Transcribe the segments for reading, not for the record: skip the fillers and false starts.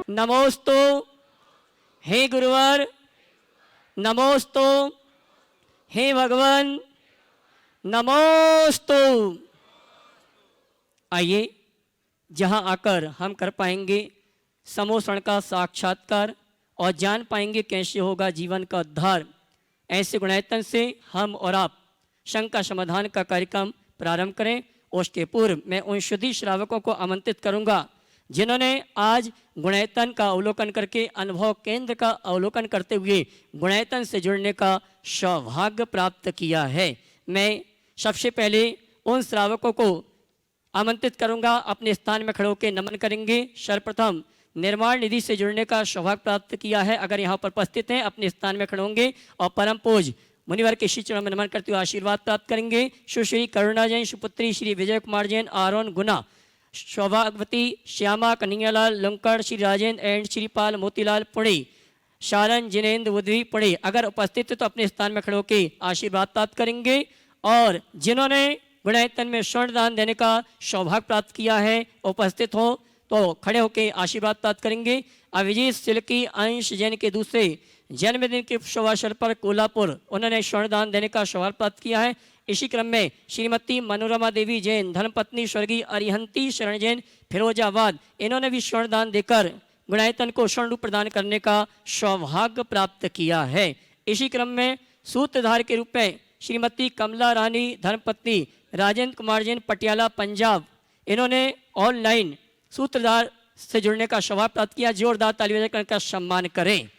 नमोस्तु हे गुरुवर, नमोस्तु हे भगवान, नमोस्तु। आइए जहां आकर हम कर पाएंगे समोषण का साक्षात्कार और जान पाएंगे कैसे होगा जीवन का उद्धार। ऐसे गुणायतन से हम और आप शंका समाधान का कार्यक्रम प्रारंभ करें। उसके पूर्व मैं उन शुद्धि श्रावकों को आमंत्रित करूंगा जिन्होंने आज गुणायतन का अवलोकन करके अनुभव केंद्र का अवलोकन करते हुए गुणायतन से जुड़ने का सौभाग्य प्राप्त किया है। मैं सबसे पहले उन श्रावकों को आमंत्रित करूंगा, अपने स्थान में खड़े होकर नमन करेंगे। सर्वप्रथम निर्माण निधि से जुड़ने का सौभाग्य प्राप्त किया है, अगर यहाँ पर उपस्थित हैं अपने स्थान में खड़े होंगे और परम पूज मुनिवर के श्री चरणों में नमन करते हुए आशीर्वाद प्राप्त करेंगे। सुश्री करुणा जैन, सुपुत्री श्री विजय कुमार जैन, आरोन गुना, सौभाग्यवती श्यामा कन्हैयालाल लंकड़, श्री राजेंद्र एंड श्रीपाल मोतीलाल पुणे, शारन जिनेन्द्र बुद्धि पुणे अगर उपस्थित है तो अपने स्थान में खड़े होकर आशीर्वाद प्राप्त करेंगे। और जिन्होंने गुणायतन में स्वर्ण दान देने का सौभाग्य प्राप्त किया है उपस्थित हो तो खड़े होकर आशीर्वाद प्राप्त करेंगे। अभिजीत सिल्की अंश जैन के दूसरे जन्मदिन के शुभ अवसर पर कोल्हापुर उन्होंने स्वर्ण दान देने का सौभाग्य प्राप्त किया है। इसी क्रम में श्रीमती मनोरमा देवी जैन, धर्मपत्नी स्वर्गीय अरिहंती शरण जैन, फिरोजाबाद, इन्होंने भी स्वर्ण दान देकर गुणायतन को स्वर्ण रूप प्रदान करने का सौभाग्य प्राप्त किया है। इसी क्रम में सूत्रधार के रूप में श्रीमती कमला रानी, धर्मपत्नी राजेंद्र कुमार जैन, पटियाला पंजाब, इन्होंने ऑनलाइन सूत्रधार से जुड़ने का सौभाग्य प्राप्त किया। जोरदार ताली बजाकर का सम्मान करें।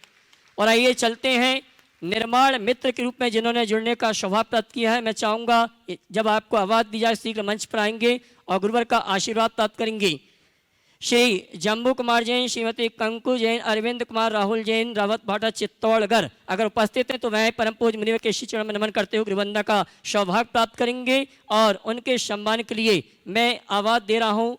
और आइए चलते हैं निर्माण मित्र के रूप में जिन्होंने जुड़ने का सौभाग्य प्राप्त किया है। मैं चाहूँगा जब आपको आवाज़ दी जाए शीघ्र मंच पर आएंगे और गुरुवर का आशीर्वाद प्राप्त करेंगे। श्री जम्बू कुमार जैन, श्रीमती कंकु जैन, अरविंद कुमार, राहुल जैन, रावत भाटा, चित्तौड़गढ़ अगर उपस्थित हैं तो वह परम पूज्य मुनिवर के श्री चरणों में नमन करते हुए गुरुवंदना का सौभाग्य प्राप्त करेंगे। और उनके सम्मान के लिए मैं आवाज़ दे रहा हूँ,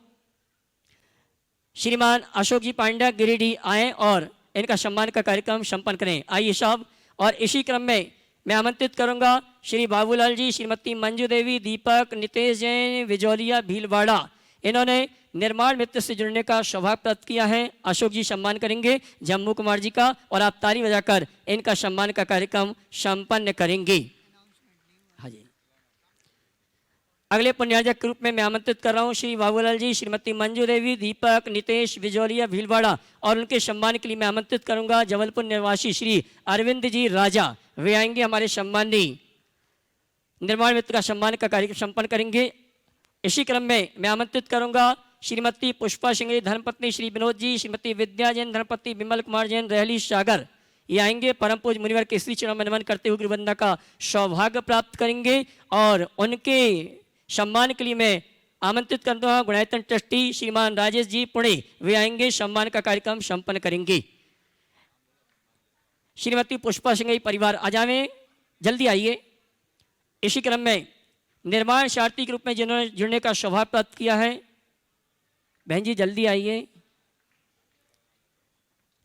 श्रीमान अशोक जी पांड्या गिरिडीह आए और इनका सम्मान का कार्यक्रम संपन्न करें। आइए साहब। और इसी क्रम में मैं आमंत्रित करूंगा श्री बाबूलाल जी, श्रीमती मंजू देवी, दीपक, नितेश जैन, विजौलिया भीलवाड़ा, इन्होंने निर्माण मित्र से जुड़ने का सौभाग्य प्राप्त किया है। अशोक जी सम्मान करेंगे जम्मू कुमार जी का और आप ताली बजाकर इनका सम्मान का कार्यक्रम संपन्न करेंगे। हाँ जी। अगले पुण्यार्जक के रूप में मैं आमंत्रित कर रहा हूँ श्री बाबूलाल जी, श्रीमती मंजू देवी, दीपक, नितेश, विजौलिया भीलवाड़ा और उनके सम्मान के लिए मैं आमंत्रित करूंगा जबलपुर निवासी श्री अरविंद जी राजा, वे आएंगे हमारे सम्माननीय निर्माण मित्र का सम्मान का कार्यक्रम संपन्न करेंगे। इसी क्रम में मैं आमंत्रित करूंगा श्रीमती पुष्पा सिंह, धर्मपत्नी श्री विनोद जी, श्रीमती विद्या जैन, धर्मपति विमल कुमार जैन, रहली सागर, ये आएंगे परम पूज्य मुनिवर के श्री चरणों में नमन करते हुए गुरुवंदना का सौभाग्य प्राप्त करेंगे। और उनके सम्मान के लिए मैं आमंत्रित करता हूँ गुणायतन ट्रस्टी श्रीमान राजेश जी पुणे, वे आएंगे सम्मान का कार्यक्रम संपन्न करेंगे। श्रीमती पुष्पा सिंह परिवार आ जावे, जल्दी आइए। इसी क्रम में निर्माण सारथी के रूप में जिन्होंने जुड़ने का सौभाग्य प्राप्त किया है, बहन जी जल्दी आइए।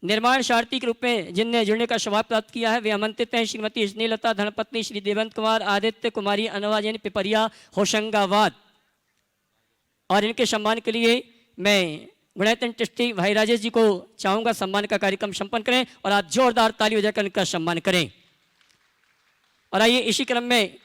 निर्माण सारथी के रूप में जिनने जुड़ने का सौभाग्य प्राप्त किया है वे आमंत्रित हैं श्रीमती स्नेहलता, धर्मपत्नी श्री देवंत कुमार, आदित्य कुमारी, अनवा जैन, पिपरिया, होशंगाबाद। और इनके सम्मान के लिए मैं गुणायतन ट्रस्टी भाई राजेश जी को चाहूंगा सम्मान का कार्यक्रम संपन्न करें और आप जोरदार ताली बजाकर इनका सम्मान करें। और आइए इसी क्रम में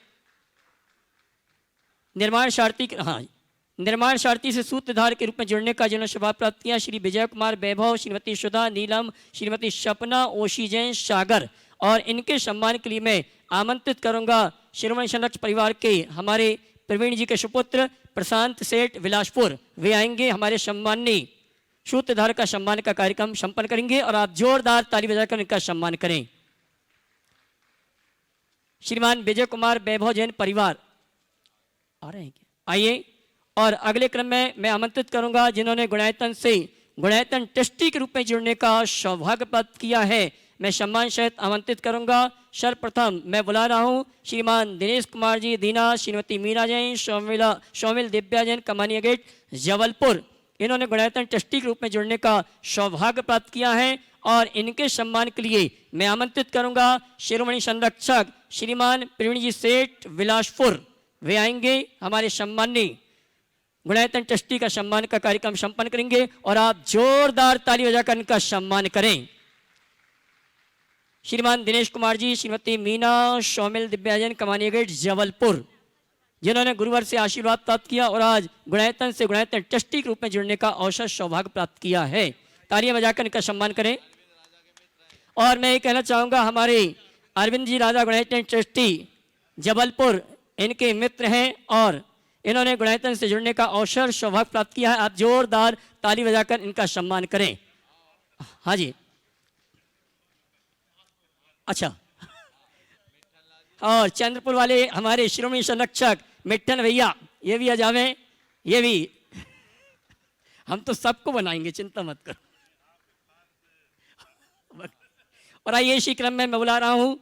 निर्माण सारथी से सूत्रधार के रूप में जुड़ने का जिन्होंने सौभाग्य प्राप्त किया श्री विजय कुमार वैभव, श्रीमती सुधा नीलम, श्रीमती सपना ओशी जैन सागर। और इनके सम्मान के लिए मैं आमंत्रित करूंगा शिरोमणि संरक्षक परिवार के हमारे प्रवीण जी के सुपुत्र प्रशांत सेठ विलासपुर, वे आएंगे हमारे सम्माननीय सूत्रधार का सम्मान का कार्यक्रम संपन्न करेंगे और आप जोरदार ताली बजाकर इनका सम्मान करें। श्रीमान विजय कुमार वैभव जैन परिवार आ रहे हैं क्या? आइए। और अगले क्रम में मैं आमंत्रित करूंगा जिन्होंने गुणायतन से गुणायतन ट्रस्टी के रूप में जुड़ने का सौभाग्य प्राप्त किया है, मैं सम्मान सहित आमंत्रित करूंगा। सर्वप्रथम मैं बुला रहा हूं श्रीमान दिनेश कुमार जी दीना, श्रीमती मीरा जैन, सौमिल दिव्या जैन, कमानिया गेट, जबलपुर, इन्होंने गुणायतन ट्रस्टी के रूप में जुड़ने का सौभाग्य प्राप्त किया है। और इनके सम्मान के लिए मैं आमंत्रित करूंगा शिरोमणि संरक्षक श्रीमान प्रवीण जी सेठ विलासपुर, वे आएंगे हमारे सम्माननीय गुणायतन ट्रस्टी का सम्मान का कार्यक्रम संपन्न करेंगे और आप जोरदार ताली बजाकर इनका सम्मान करें। श्रीमान दिनेश कुमार जी, श्रीमती मीना शौमिल दिव्याजन, कमानी गेट, जबलपुर, जिन्होंने गुरुवार से आशीर्वाद प्राप्त किया और आज गुणायतन से गुणायतन ट्रस्टी के रूप में जुड़ने का अवसर सौभाग्य प्राप्त किया है। तालियां बजाकर इनका सम्मान करें। और मैं ये कहना चाहूँगा, हमारे अरविंद जी राजा गुणायतन ट्रस्टी जबलपुर इनके मित्र हैं और इन्होंने गुणायतन से जुड़ने का अवसर सौभाग्य प्राप्त किया है। आप जोरदार ताली बजाकर इनका सम्मान करें। हाँ जी, अच्छा। और चंद्रपुर वाले हमारे श्रोमणी संरक्षक मिट्ठन भैया, ये भी आ जावे, ये भी हम तो सबको बनाएंगे, चिंता मत करो। और आइए इसी क्रम में मैं बुला रहा हूँ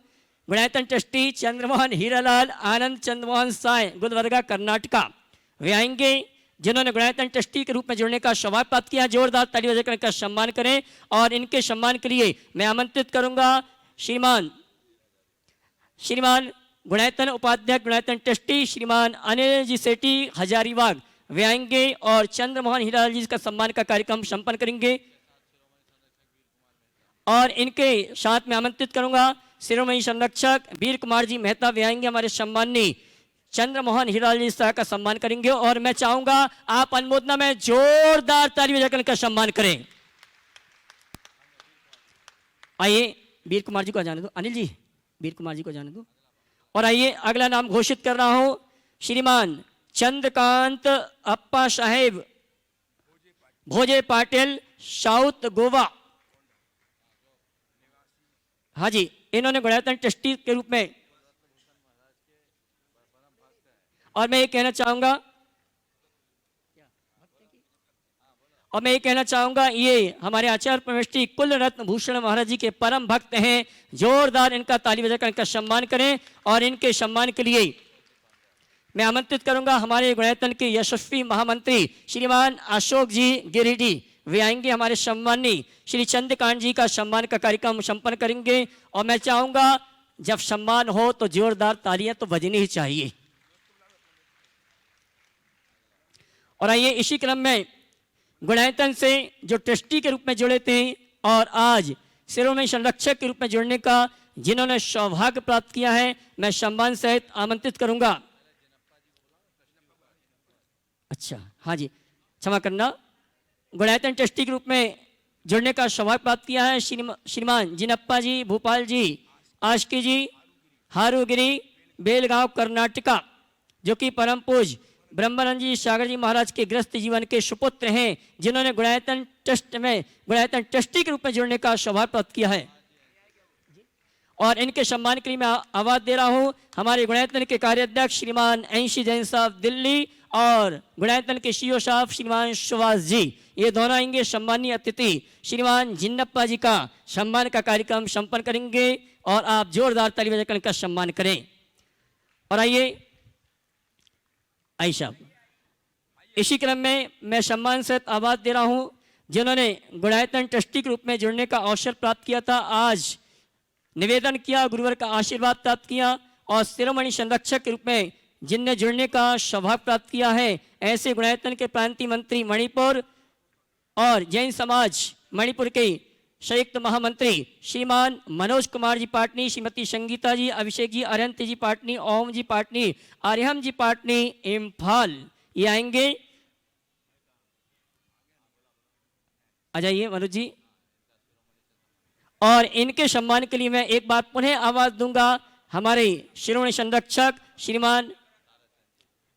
गुणायतन ट्रस्टी चंद्रमोहन हीरालाल आनंद चंद्रमोहन साय, गुलबर्गा, कर्नाटका, वे आएंगे जिन्होंने गुणायतन ट्रस्टी के रूप में जुड़ने का सौभाग्य प्राप्त किया। जोरदार ताली बजाकर इनका सम्मान करें। और इनके सम्मान के लिए मैं आमंत्रित करूंगा श्रीमान गुणायतन उपाध्यक्ष गुणायतन ट्रस्टी श्रीमान अनिल जी सेठी हजारीबाग, वे आएंगे और चंद्रमोहन हीरालाल जी का सम्मान का कार्यक्रम संपन्न करेंगे। और इनके साथ में आमंत्रित करूंगा शिरोमणि संरक्षक वीर कुमार जी मेहता, वे आएंगे हमारे सम्माननीय चंद्रमोहन हीरालाल जी का सम्मान करेंगे। और मैं चाहूंगा आप अनुमोदना में जोरदार ताली बजाकर इनका सम्मान करें। आइए वीर कुमार जी को जाने दो, अनिल जी वीर कुमार जी को जाने दो। और आइए अगला नाम घोषित कर रहा हूं, श्रीमान चंद्रकांत अप्पा साहेब भोजे पाटिल, साउथ गोवा। हाँ जी, इन्होंने गुणायतन ट्रस्टी के रूप में, और मैं ये कहना चाहूंगा ये हमारे आचार्य परमेष्ठी कुल रत्न भूषण महाराज जी के परम भक्त हैं। जोरदार इनका ताली बजाकर इनका सम्मान करें। और इनके सम्मान के लिए मैं आमंत्रित करूंगा हमारे गुणायतन के यशस्वी महामंत्री श्रीमान अशोक जी गिरिडीह, वे आएंगे हमारे सम्मानी श्री चंद्रकांत जी का सम्मान का कार्यक्रम संपन्न करेंगे। और मैं चाहूंगा जब सम्मान हो तो जोरदार तालियां तो बजनी ही चाहिए। और आइए इसी क्रम में गुणायतन से जो ट्रस्टी के रूप में जुड़े थे और आज शिरोमणि संरक्षक के रूप में जुड़ने का जिन्होंने सौभाग्य प्राप्त किया है, मैं सम्मान सहित आमंत्रित करूंगा। अच्छा, हाँ जी, क्षमा करना, गुणायतन ट्रस्टी के रूप में जुड़ने का सौभाग्य प्राप्त किया है श्रीमान जिनप्पा जी भोपाल जी, आशकी जी हारूगिरी, बेलगांव, कर्नाटका, जो कि परम पूज्य ब्रह्मानंद जी सागर जी महाराज के गृहस्थ जीवन के सुपुत्र हैं, जिन्होंने गुणायतन ट्रस्टी के रूप में जुड़ने का सौभाग्य प्राप्त किया है। और इनके सम्मान के लिए मैं आवाज दे रहा हूं हमारे गुणायतन के कार्याध्यक्ष श्रीमान एनसी जैन साहब दिल्ली और गुणायतन के सीईओ साहब श्रीमान सुभाष जी, ये दोनों आएंगे। सम्मानीय अतिथि श्रीमान जिन्नप्पा जी का सम्मान का कार्यक्रम संपन्न करेंगे और आप जोरदार ताली बजाकर इनका सम्मान करें। और आइए साहब, इसी क्रम में मैं सम्मान से आवाज दे रहा हूं जिन्होंने गुणायतन ट्रस्टी के रूप में जुड़ने का अवसर प्राप्त किया था, आज निवेदन किया, गुरुवर का आशीर्वाद प्राप्त किया और शिरोमणि संरक्षक के रूप में जिनने जुड़ने का सौभाग्य प्राप्त किया है, ऐसे गुणायतन के प्रांतीय मंत्री मणिपुर और जैन समाज मणिपुर के संयुक्त महामंत्री श्रीमान मनोज कुमार जी पाटनी, श्रीमती संगीता जी, अभिषेक जी, अरंत जी पाटनी, ओम जी पाटनी, आर्यम जी पाटनी, इम्फाल, ये आएंगे। आ जाइए मनोज जी। और इनके सम्मान के लिए मैं एक बार पुनः आवाज दूंगा हमारे शिरोमणि संरक्षक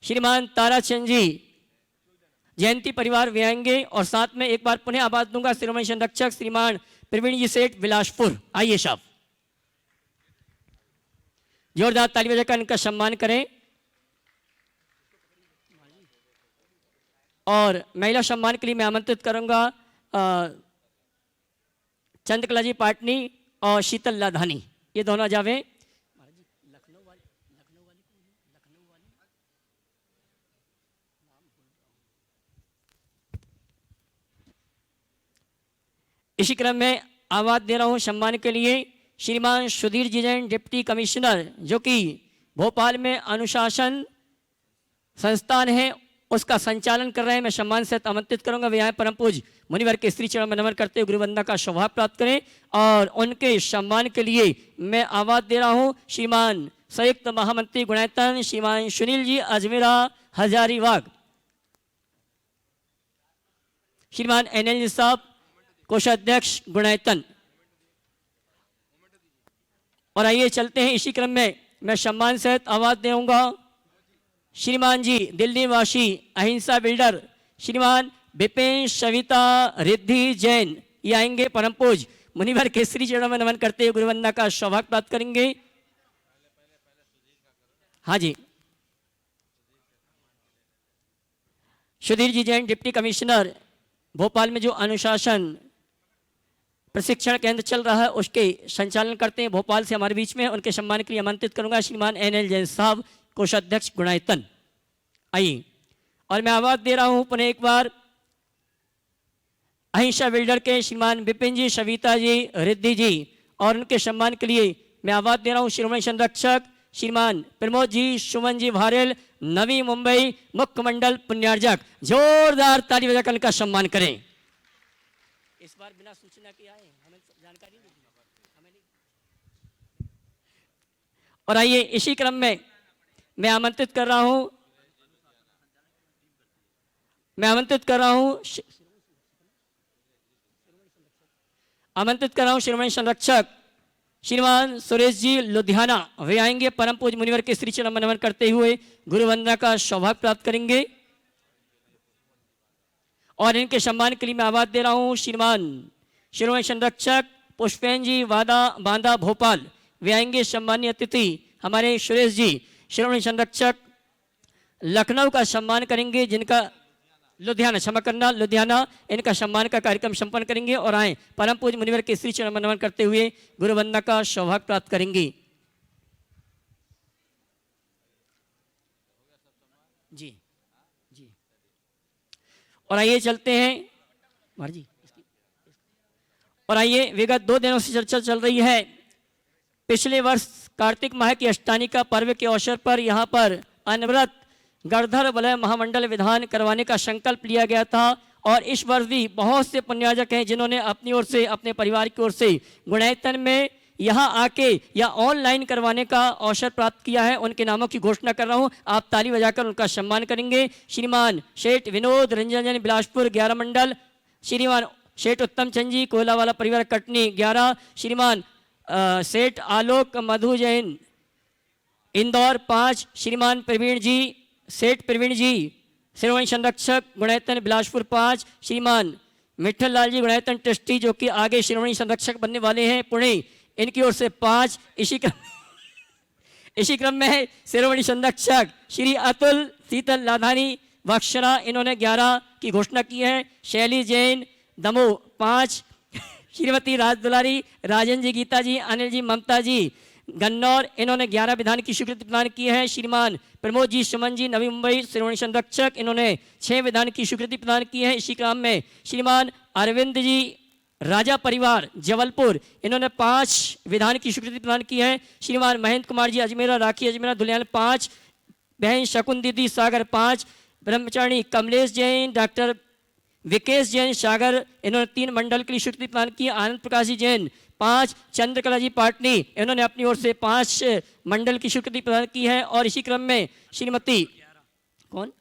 श्रीमान ताराचंद जी जयंती परिवार वे आएंगे। और साथ में एक बार पुनः आवाज दूंगा शिरोमणि संरक्षक श्रीमान प्रवीण जी सेठ बिलासपुर, आइए साहब, जोरदार ताली बजाकर इनका सम्मान करें। और महिला सम्मान के लिए मैं आमंत्रित करूंगा चंद्रकला जी पाटनी और शीतल लाधानी, ये दोनों जावे। इसी क्रम में आवाज दे रहा हूं सम्मान के लिए श्रीमान सुधीर जी जैन डिप्टी कमिश्नर, जो कि भोपाल में अनुशासन संस्थान है उसका संचालन कर रहे हैं। मैं सम्मान से आमंत्रित करूंगा वे यहाँ परम पूज्य मुनिवर के श्री चरण में नमन करते हुए गुरुवंदना का सौभाग्य प्राप्त करें। और उनके सम्मान के लिए मैं आवाज दे रहा हूँ श्रीमान संयुक्त महामंत्री गुणायतन श्रीमान सुनील जी अजमेरा हजारीबाग, श्रीमान एनएल जी साहब कोषाध्यक्ष गुणायतन। और आइए चलते हैं इसी क्रम में मैं सम्मान सहित आवाज दूंगा श्रीमान जी दिल्ली वासी अहिंसा बिल्डर श्रीमान विपिन सविता रिद्धि जैन, ये आएंगे परम पूज्य मुनिवर के श्री चरणों में नमन करते हुए गुरुवंदना का सौभाग्य प्राप्त करेंगे। हाँ जी, सुधीर जी जैन डिप्टी कमिश्नर भोपाल में जो अनुशासन प्रशिक्षण केंद्र चल रहा है उसके संचालन करते हैं, भोपाल से हमारे बीच में। उनके सम्मान के लिए आमंत्रित करूंगा श्रीमान एनएल जैन साहब कोषाध्यक्ष गुणायतन। आइए, और मैं आवाज दे रहा हूं पुनः एक बार अहिंसा बिल्डर के श्रीमान विपिन जी सविता जी रिद्धि जी, और उनके सम्मान के लिए मैं आवाज दे रहा हूं श्रोमणी संरक्षक श्रीमान प्रमोद जी सुमन जी भारेल नवी मुंबई मुख्य मंडल पुण्यार्जक। जोरदार ताली बजाकर उनका सम्मान करें। इस बार बिना सूचना के आए, हमें जानकारी नहीं दी, हमें नहीं। और आइए इसी क्रम में मैं आमंत्रित कर रहा हूं श्रीमणी संरक्षक श्रीमान सुरेश जी लुधियाना, वे आएंगे परम पूज्य मुनिवर के श्री चरण में नमन करते हुए गुरुवंदना का सौभाग्य प्राप्त करेंगे। और इनके सम्मान के लिए मैं आवाज दे रहा हूं श्रीमान श्रीमणी संरक्षक पुष्पेन जी बांदा भोपाल, वे आएंगे सम्मानीय अतिथि हमारे सुरेश जी श्रीमणी संरक्षक लखनऊ का सम्मान करेंगे, जिनका लुधियाना, क्षमा करना लुधियाना, इनका सम्मान का कार्यक्रम संपन्न करेंगे। और आए परम पूज्य मुनिवर के श्री चरण में नमन करते हुए गुरुवंदना का सौभाग्य प्राप्त करेंगे। जी जी, और आइए चलते हैं जी। और आइए, विगत 2 दिनों से चर्चा चल रही है, पिछले वर्ष कार्तिक माह की अष्टानी का पर्व के अवसर पर यहाँ पर अनवरत गणधर वलय महामंडल विधान करवाने का संकल्प लिया गया था। और इस वर्ष भी बहुत से पुण्यार्जक हैं जिन्होंने अपनी ओर से, अपने परिवार की ओर से गुणायतन में यहाँ आके या ऑनलाइन करवाने का अवसर प्राप्त किया है। उनके नामों की घोषणा कर रहा हूँ, आप ताली बजाकर उनका सम्मान करेंगे। श्रीमान शेठ विनोद रंजन बिलासपुर 11 मंडल, श्रीमान शेठ उत्तम चंद जी कोयलावाला परिवार कटनी 11, श्रीमान सेठ आलोक मधु जैन इंदौर 5, श्रीमान प्रवीण जी सेठ प्रवीण जी श्रोमणी संरक्षक गुणायतन बिलासपुर 5, श्रीमान मिठल लाल जी गुणायतन ट्रस्टी जो कि आगे श्रोमणी संरक्षक बनने वाले हैं पुणे, इनकी ओर से 5। इसी क्रम में श्रोमणी संरक्षक श्री अतुल शीतल लाधानी वक्षरा, इन्होंने 11 की घोषणा की है। शैली जैन दमोह 5, श्रीमती राज दुलारी राजन जी गीता जी अनिल जी ममता जी गन्नौर, इन्होंने 11 विधान की स्वीकृति प्रदान की है। श्रीमान प्रमोद जी सुमन जी नवी मुंबई श्रोमणी संरक्षक, इन्होंने 6 विधान की स्वीकृति प्रदान की है। इसी क्रम में श्रीमान अरविंद जी राजा परिवार जबलपुर, इन्होंने 5 विधान की स्वीकृति प्रदान की है। श्रीमान महेंद्र कुमार जी अजमेरा राखी अजमेरा दुलियाल 5, बहन शकुन दीदी सागर 5, ब्रह्मचारी कमलेश जैन डॉक्टर विकेश जैन सागर, इन्होंने 3 मंडल के लिए स्वीकृति प्रदान की। आनंद प्रकाश जी जैन 5, चंद्रकला जी पाटनी, इन्होंने अपनी ओर से 5 मंडल की स्वीकृति प्रदान की है। और इसी क्रम में श्रीमती कौन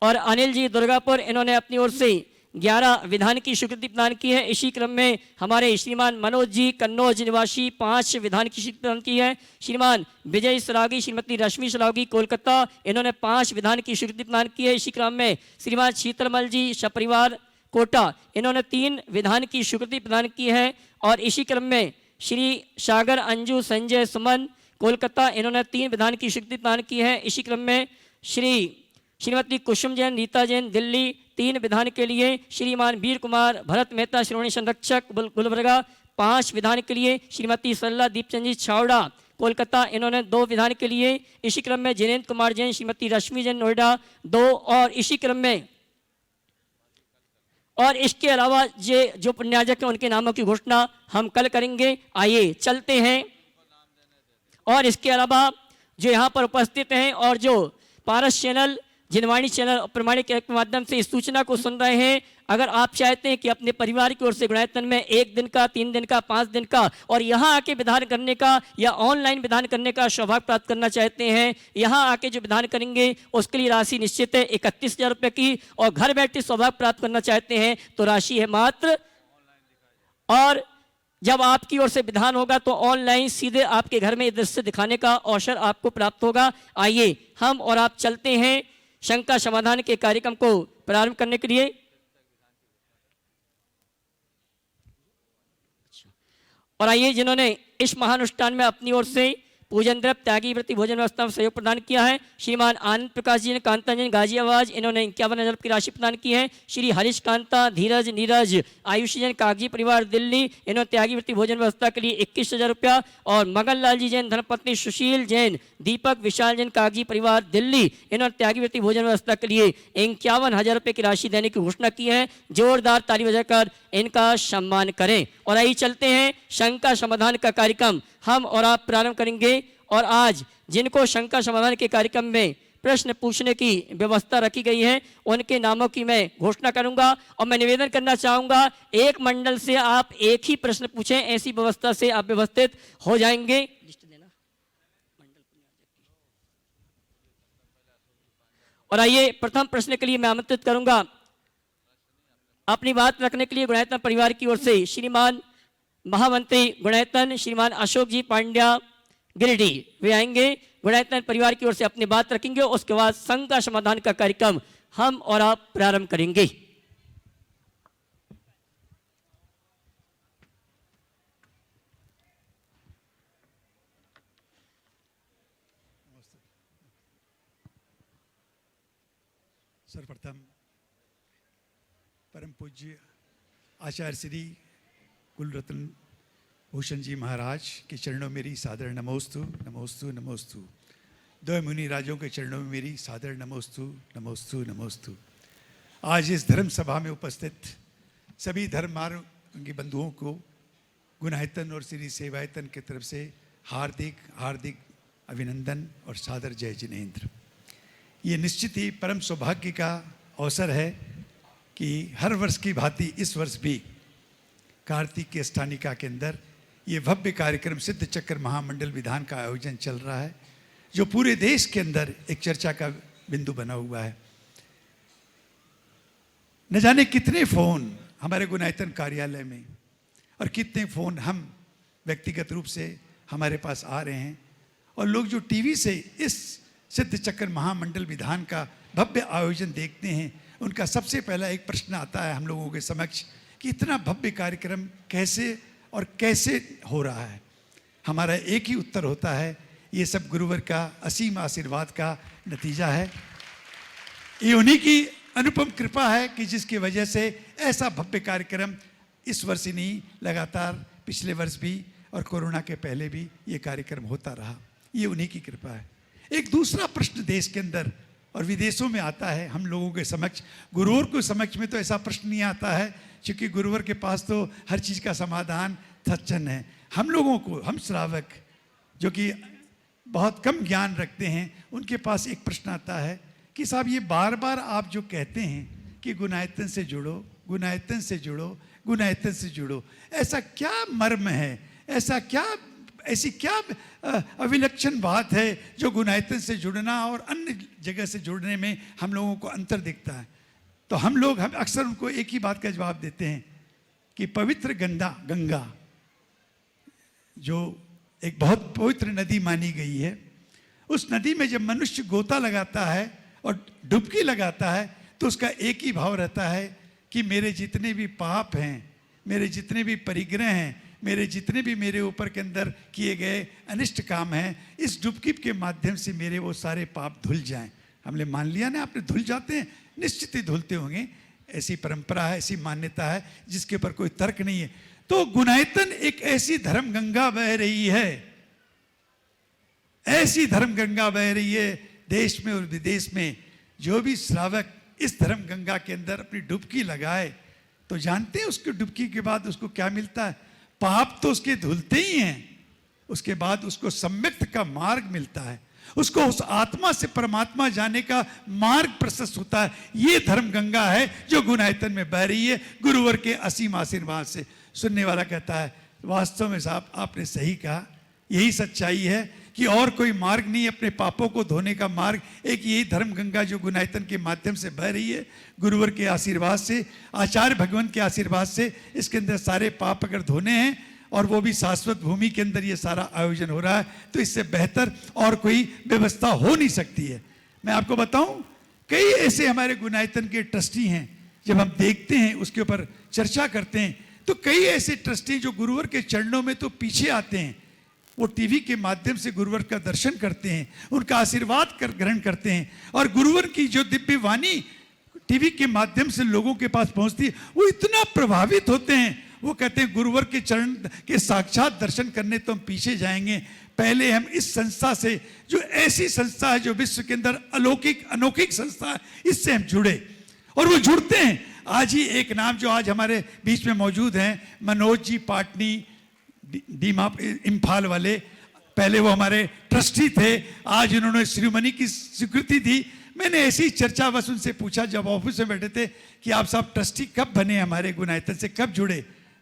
और अनिल जी दुर्गापुर, इन्होंने अपनी ओर से 11 विधान की स्वीकृति प्रदान की है। इसी क्रम में हमारे श्रीमान मनोज जी कन्नौज निवासी 5 विधान की स्वीकृति प्रदान की है। श्रीमान विजय सलागी श्रीमती रश्मि सलागी कोलकाता, इन्होंने 5 विधान की स्वीकृति प्रदान की है। इसी क्रम में श्रीमान शीतलमल जी सपरिवार कोटा, इन्होंने 3 विधान की स्वीकृति प्रदान की है। और इसी क्रम में श्री सागर अंजू संजय सुमन कोलकाता, इन्होंने 3 विधान की स्वीकृति प्रदान की है। इसी क्रम में श्रीमती कुसुम जैन रीता जैन दिल्ली 3 विधान के लिए। श्रीमान वीर कुमार भरत मेहता श्रोमणी संरक्षक गुलबर्गा 5 विधान के लिए। श्रीमती सरला दीपचंद जी छावड़ा कोलकाता, इन्होंने 2 विधान के लिए। इसी क्रम में जिनेन्द्र कुमार जैन श्रीमती रश्मि जैन नोएडा 2। और इसी क्रम में और इसके अलावा जो पुण्यार्जक हैं उनके नामों की घोषणा हम कल करेंगे। आइए चलते हैं। और इसके अलावा जो यहाँ पर उपस्थित हैं और जो पारस चैनल जिनवाणी चैनल और प्रमाणिक के माध्यम से इस सूचना को सुन रहे हैं, अगर आप चाहते हैं कि अपने परिवार की ओर से गुणायतन में 1 दिन का, 3 दिन का, 5 दिन का और यहाँ आके विधान करने का या ऑनलाइन विधान करने का सौभाग्य प्राप्त करना चाहते हैं, यहाँ आके जो विधान करेंगे उसके लिए राशि निश्चित है 31,000 रुपये की, और घर बैठे सौभाग्य प्राप्त करना चाहते हैं तो राशि है मात्र, और जब आपकी ओर से विधान होगा तो ऑनलाइन सीधे आपके घर में ये दृश्य दिखाने का अवसर आपको प्राप्त होगा। आइए हम और आप चलते हैं शंका समाधान के कार्यक्रम को प्रारंभ करने के लिए। और आइए जिन्होंने इस महानुष्ठान में अपनी ओर से पूजन द्रव्य, त्यागी व्रति, भोजन व्यवस्था में सहयोग प्रदान किया है, श्रीमान आनंद प्रकाश जी ने कांताजन गाजियाबाद, इन्होंने 51,000 की राशि प्रदान की है। श्री हरीश कांता, धीरज, नीरज, आयुषी जैन कागजी परिवार दिल्ली, इन्होंने त्यागी व्रति भोजन व्यवस्था के लिए 21,000 रुपया, और मगन लाल जी जैन धर्मपत्नी सुशील जैन, दीपक विशाल जैन कागजी परिवार दिल्ली, इन्होंने त्यागी व्रति भोजन व्यवस्था के लिए 51,000 रुपये की राशि देने की घोषणा की है। जोरदार ताली बजाकर इनका सम्मान करें। और आइए चलते हैं शंका समाधान का कार्यक्रम हम और आप प्रारंभ करेंगे। और आज जिनको शंका समाधान के कार्यक्रम में प्रश्न पूछने की व्यवस्था रखी गई है उनके नामों की मैं घोषणा करूंगा, और मैं निवेदन करना चाहूंगा एक मंडल से आप एक ही प्रश्न पूछें, ऐसी व्यवस्था से आप व्यवस्थित हो जाएंगे। और आइए प्रथम प्रश्न के लिए मैं आमंत्रित करूंगा अपनी बात रखने के लिए गुणायतन परिवार की ओर से श्रीमान महामंत्री गुणायतन श्रीमान अशोक जी पांड्या गिरिडीह, वे आएंगे, गुणायतन परिवार की ओर से अपनी बात रखेंगे। उसके बाद संघ का समाधान का कार्यक्रम हम और आप प्रारंभ करेंगे। सर्वप्रथम परम पूज्य आचार्य श्री कुलरत्न भूषण जी महाराज के चरणों में मेरी सादर नमोस्तु नमोस्तु नमोस्तु। दो मुनि राजों के चरणों में मेरी सादर नमोस्तु नमोस्तु नमोस्तु। आज इस धर्म सभा में उपस्थित सभी धर्म मार्ग के बंधुओं को गुणायतन और श्री सेवायतन की तरफ से हार्दिक हार्दिक अभिनंदन और सादर जय जिनेंद्र। ये निश्चित ही परम सौभाग्य का अवसर है कि हर वर्ष की भांति इस वर्ष भी कार्तिक की अष्टानिका के अंदर ये भव्य कार्यक्रम सिद्ध चक्र महामंडल विधान का आयोजन चल रहा है, जो पूरे देश के अंदर एक चर्चा का बिंदु बना हुआ है। न जाने कितने फोन हमारे गुणायतन कार्यालय में और कितने फोन हम व्यक्तिगत रूप से हमारे पास आ रहे हैं, और लोग जो टीवी से इस सिद्ध चक्र महामंडल विधान का भव्य आयोजन देखते हैं, उनका सबसे पहला एक प्रश्न आता है हम लोगों के समक्ष कि इतना भव्य कार्यक्रम कैसे और कैसे हो रहा है। हमारा एक ही उत्तर होता है, ये सब गुरुवर का असीम आशीर्वाद का नतीजा है। ये उन्हीं की अनुपम कृपा है कि जिसकी वजह से ऐसा भव्य कार्यक्रम इस वर्ष ही नहीं, लगातार पिछले वर्ष भी और कोरोना के पहले भी ये कार्यक्रम होता रहा। ये उन्हीं की कृपा है। एक दूसरा प्रश्न देश के अंदर और विदेशों में आता है हम लोगों के समक्ष। गुरुवर के समक्ष में तो ऐसा प्रश्न नहीं आता है, क्योंकि गुरुवर के पास तो हर चीज़ का समाधान तत्क्षण है। हम लोगों को, हम श्रावक जो कि बहुत कम ज्ञान रखते हैं, उनके पास एक प्रश्न आता है कि साहब ये बार बार आप जो कहते हैं कि गुणायतन से जुड़ो, गुणायतन से जुड़ो, गुणायतन से जुड़ो, ऐसा क्या मर्म है, ऐसा क्या, ऐसी क्या अविलक्षण बात है जो गुणायतन से जुड़ना और अन्य जगह से जुड़ने में हम लोगों को अंतर दिखता है। तो हम अक्सर उनको एक ही बात का जवाब देते हैं कि पवित्र गंगा जो एक बहुत पवित्र नदी मानी गई है, उस नदी में जब मनुष्य गोता लगाता है और डुबकी लगाता है तो उसका एक ही भाव रहता है कि मेरे जितने भी पाप हैं, मेरे जितने भी परिग्रह हैं, मेरे जितने भी मेरे ऊपर के अंदर किए गए अनिष्ट काम हैं, इस डुबकी के माध्यम से मेरे वो सारे पाप धुल जाएं। हमने मान लिया ना, आपने धुल जाते हैं, निश्चित ही धुलते होंगे। ऐसी परंपरा है, ऐसी मान्यता है जिसके ऊपर कोई तर्क नहीं है। तो गुणायतन एक ऐसी धर्म गंगा बह रही है, ऐसी धर्म गंगा बह रही है देश में और विदेश में। जो भी श्रावक इस धर्म गंगा के अंदर अपनी डुबकी लगाए तो जानते हैं उसकी डुबकी के बाद उसको क्या मिलता है। पाप तो उसके धुलते ही हैं, उसके बाद उसको सम्यक्त का मार्ग मिलता है। उसको उस आत्मा से परमात्मा जाने का मार्ग प्रशस्त होता है। ये धर्म गंगा है जो गुनायतन में बह रही है गुरुवर के असीम आशीर्वाद से। सुनने वाला कहता है वास्तव में साहब आपने सही कहा, यही सच्चाई है कि और कोई मार्ग नहीं अपने पापों को धोने का मार्ग, एक यही धर्म गंगा जो गुनायतन के माध्यम से बह रही है गुरुवर के आशीर्वाद से, आचार्य भगवान के आशीर्वाद से। इसके अंदर सारे पाप अगर धोने हैं और वो भी शाश्वत भूमि के अंदर ये सारा आयोजन हो रहा है, तो इससे बेहतर और कोई व्यवस्था हो नहीं सकती है। मैं आपको बताऊं, कई ऐसे हमारे गुनायतन के ट्रस्टी हैं, जब हम देखते हैं उसके ऊपर चर्चा करते हैं, तो कई ऐसे ट्रस्टी जो गुरुवर के चरणों में तो पीछे आते हैं, वो टीवी के माध्यम से गुरुवर का दर्शन करते हैं, उनका आशीर्वाद ग्रहण करते हैं, और गुरुवर की जो दिव्य वाणी टीवी के माध्यम से लोगों के पास पहुंचती है, वो इतना प्रभावित होते हैं, वो कहते हैं गुरुवर के चरण के साक्षात दर्शन करने तो हम पीछे जाएंगे, पहले हम इस संस्था से, जो ऐसी संस्था है जो विश्व के अंदर अलौकिक अनौकिक संस्था है, इससे हम जुड़े। और वो जुड़ते हैं। आज ही एक नाम जो आज हमारे बीच में मौजूद हैं, मनोज जी पाटनी, डीमा इम्फाल वाले, पहले वो हमारे ट्रस्टी थे, आज उन्होंने शिरोमणि की स्वीकृति दी। मैंने ऐसी चर्चा बस उनसे पूछा जब ऑफिस में बैठे थे कि आप साहब ट्रस्टी कब बने, हमारे गुनायतन से कब जुड़े?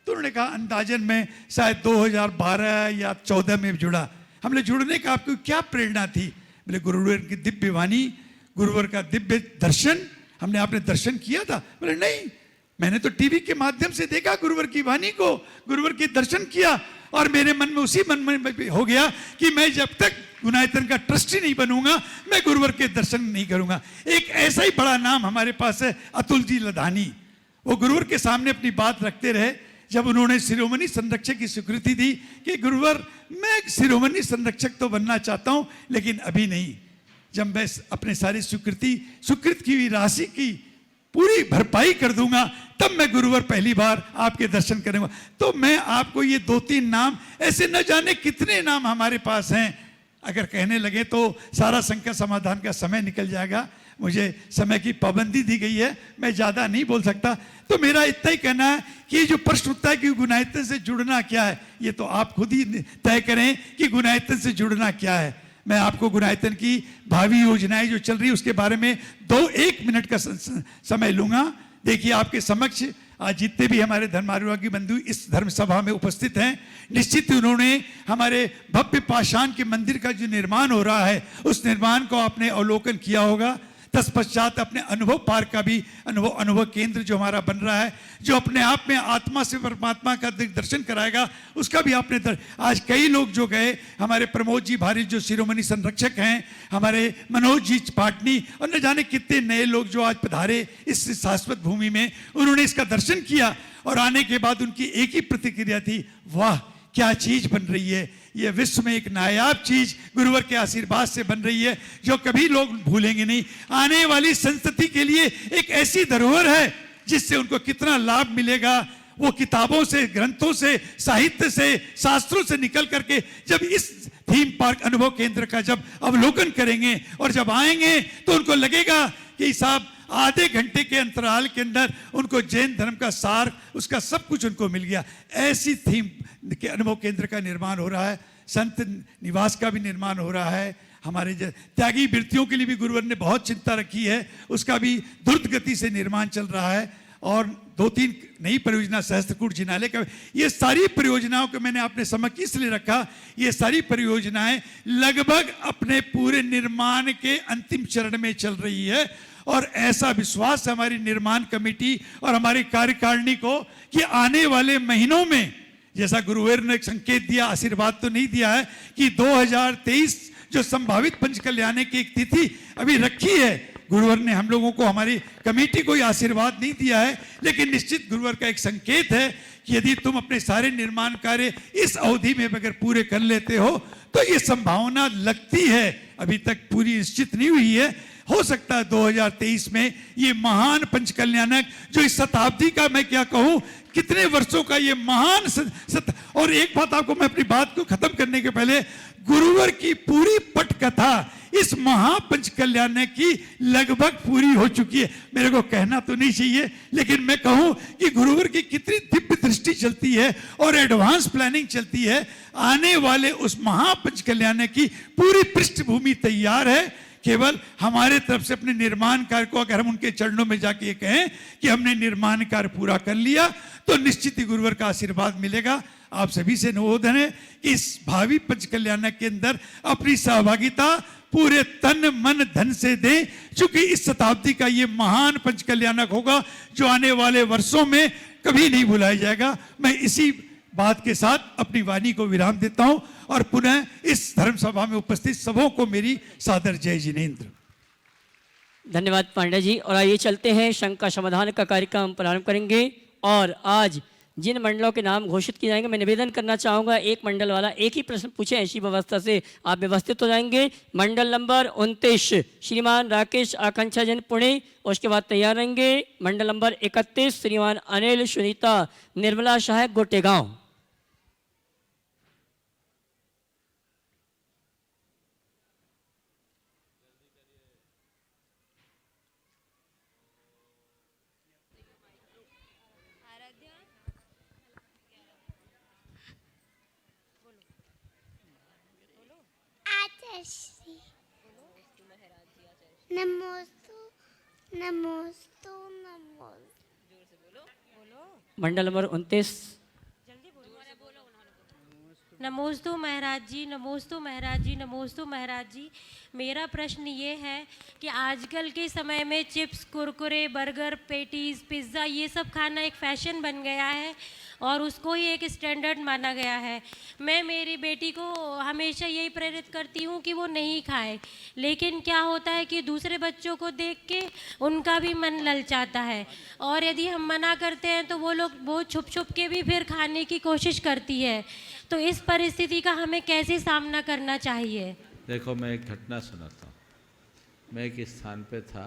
तो उन्होंने कहा अंदाजन में शायद 2012 या 14 में जुड़ा। हमने जुड़ने का आपको क्या प्रेरणा थी? बोले गुरुवर की दिव्य वाणी, गुरुवर का दिव्य दर्शन, हमने आपने दर्शन किया था? बोले नहीं, मैंने तो टीवी के माध्यम से देखा गुरुवर की वाणी को, गुरुवर के दर्शन किया, और मेरे मन में उसी मन में हो गया कि मैं जब तक गुनायतन का ट्रस्टी नहीं बनूंगा मैं गुरुवर के दर्शन नहीं करूंगा। एक ऐसा ही बड़ा नाम हमारे पास है, अतुल जी लधानी। वो गुरुवर के सामने अपनी बात रखते रहे, जब उन्होंने शिरोमणि संरक्षक की स्वीकृति दी कि गुरुवर मैं शिरोमणि संरक्षक तो बनना चाहता हूं लेकिन अभी नहीं, जब मैं अपने सारी स्वीकृत की हुई राशि की पूरी भरपाई कर दूंगा तब मैं गुरुवर पहली बार आपके दर्शन करूंगा। तो मैं आपको ये 2-3 नाम, ऐसे न जाने कितने नाम हमारे पास हैं, अगर कहने लगे तो सारा संकट समाधान का समय निकल जाएगा। मुझे समय की पाबंदी दी गई है, मैं ज़्यादा नहीं बोल सकता। तो मेरा इतना ही कहना है कि जो प्रश्न उठता है कि गुनायतन से जुड़ना क्या है, ये तो आप खुद ही तय करें कि गुनायतन से जुड़ना क्या है। मैं आपको गुनायतन की भावी योजनाएं जो चल रही है उसके बारे में 1 मिनट का समय लूंगा। देखिए आपके समक्ष आज जितने भी हमारे धर्मानुरागी बंधु इस धर्म सभा में उपस्थित हैं, निश्चित उन्होंने हमारे भव्य पाषाण के मंदिर का जो निर्माण हो रहा है उस निर्माण को आपने अवलोकन किया होगा। तत्पश्चात अपने अनुभव पार्क का भी अनुभव केंद्र जो हमारा बन रहा है, जो अपने आप में आत्मा से परमात्मा का दर्शन कराएगा, उसका भी आपने आज कई लोग जो गए, हमारे प्रमोद जी भारी जो शिरोमणि संरक्षक हैं, हमारे मनोज जी पाटनी, और न जाने कितने नए लोग जो आज पधारे इस शाश्वत भूमि में, उन्होंने इसका दर्शन किया और आने के बाद उनकी एक ही प्रतिक्रिया थी, वाह क्या चीज बन रही है, ये विश्व में एक नायाब चीज गुरुवर के आशीर्वाद से बन रही है जो कभी लोग भूलेंगे नहीं। आने वाली संतति के लिए एक ऐसी धरोहर है जिससे उनको कितना लाभ मिलेगा। वो किताबों से, ग्रंथों से, साहित्य से, शास्त्रों से निकल करके जब इस थीम पार्क अनुभव केंद्र का जब अवलोकन करेंगे और जब आएंगे तो उनको लगेगा कि साहब आधे घंटे के अंतराल के अंदर उनको जैन धर्म का सार, उसका सब कुछ उनको मिल गया। ऐसी थीम के अनुभव केंद्र का निर्माण हो रहा है, संत निवास का भी निर्माण हो रहा है। हमारे त्यागी वृत्तियों के लिए भी गुरुवर ने बहुत चिंता रखी है, उसका भी द्रुत गति से निर्माण चल रहा है। और 2-3 नई परियोजना सहस्त्रकूट जिनालय का, ये सारी परियोजनाओं को मैंने अपने समक्ष इसलिए रखा, ये सारी परियोजनाएं लगभग अपने पूरे निर्माण के अंतिम चरण में चल रही है। और ऐसा विश्वास है हमारी निर्माण कमेटी और हमारी कार्यकारिणी को कि आने वाले महीनों में, जैसा गुरुवर ने संकेत दिया, आशीर्वाद तो नहीं दिया है, कि 2023 जो संभावित पंच कल्याण की एक तिथि अभी रखी है, गुरुवर ने हम लोगों को, हमारी कमेटी को आशीर्वाद नहीं दिया है, लेकिन निश्चित गुरुवर का एक संकेत है कि यदि तुम अपने सारे निर्माण कार्य इस अवधि में अगर पूरे कर लेते हो तो ये संभावना लगती है, अभी तक पूरी निश्चित नहीं हुई है, हो सकता है 2023 में ये महान पंच कल्याणक जो इस शताब्दी का, मैं क्या कहूं, कितने वर्षों का ये महान और एक बात आपको मैं अपनी बात को खत्म करने के पहले, गुरुवर की पूरी पट कथा इस महापंच कल्याण की लगभग पूरी हो चुकी है। मेरे को कहना तो नहीं चाहिए, लेकिन मैं कहूं कि गुरुवर की कितनी दिव्य दृष्टि चलती है और एडवांस प्लानिंग चलती है। आने वाले उस महापंच कल्याण की पूरी पृष्ठभूमि तैयार है। केवल हमारे तरफ से अपने निर्माण कार्य को अगर हम उनके चरणों में जाके ये कहें कि हमने निर्माण कार्य पूरा कर लिया, तो निश्चित ही गुरुवर का आशीर्वाद मिलेगा। आप सभी से निवेदन है कि इस भावी पंच कल्याण के अंदर अपनी सहभागिता पूरे तन मन धन से दें, क्योंकि इस शताब्दी का ये महान पंच कल्याणक होगा जो आने वाले वर्षों में कभी नहीं भुलाया जाएगा। मैं इसी बात के साथ अपनी वाणी को विराम देता हूं और पुनः इस धर्म सभा में उपस्थित सबों को मेरी सादर जय जिनेन्द्र। धन्यवाद पांडे जी। और आइए चलते हैं शंका समाधान का कार्यक्रम प्रारंभ करेंगे। और आज जिन मंडलों के नाम घोषित किए जाएंगे, मैं निवेदन करना चाहूँगा एक मंडल वाला एक ही प्रश्न पूछे, ऐसी व्यवस्था से आप व्यवस्थित हो जाएंगे। मंडल नंबर 29 श्रीमान राकेश आकांक्षा जैन पुणे, उसके बाद तैयार रहेंगे। मंडल नंबर 31 श्रीमान अनिल सुनीता निर्मला सहायक गोटेगांव। नमोस्तु नमोस्तु मंडल नंबर 29 नमोस्तु महाराज जी, नमोस्तु महाराज जी, नमोस्तु महाराज जी। मेरा प्रश्न ये है कि आजकल के समय में chips, Kurkure, burger, patties, pizza ये सब खाना एक फैशन बन गया है और उसको ही एक स्टैंडर्ड माना गया है। मैं मेरी बेटी को हमेशा यही प्रेरित करती हूँ कि वो नहीं खाए, लेकिन क्या होता है कि दूसरे बच्चों को देख के उनका भी मन ललचाता है और यदि हम मना करते हैं तो वो लोग बहुत छुप छुप के भी फिर खाने की कोशिश करती है। तो इस परिस्थिति का हमें कैसे सामना करना चाहिए? देखो, मैं एक घटना सुनाता हूँ। मैं एक स्थान पे था,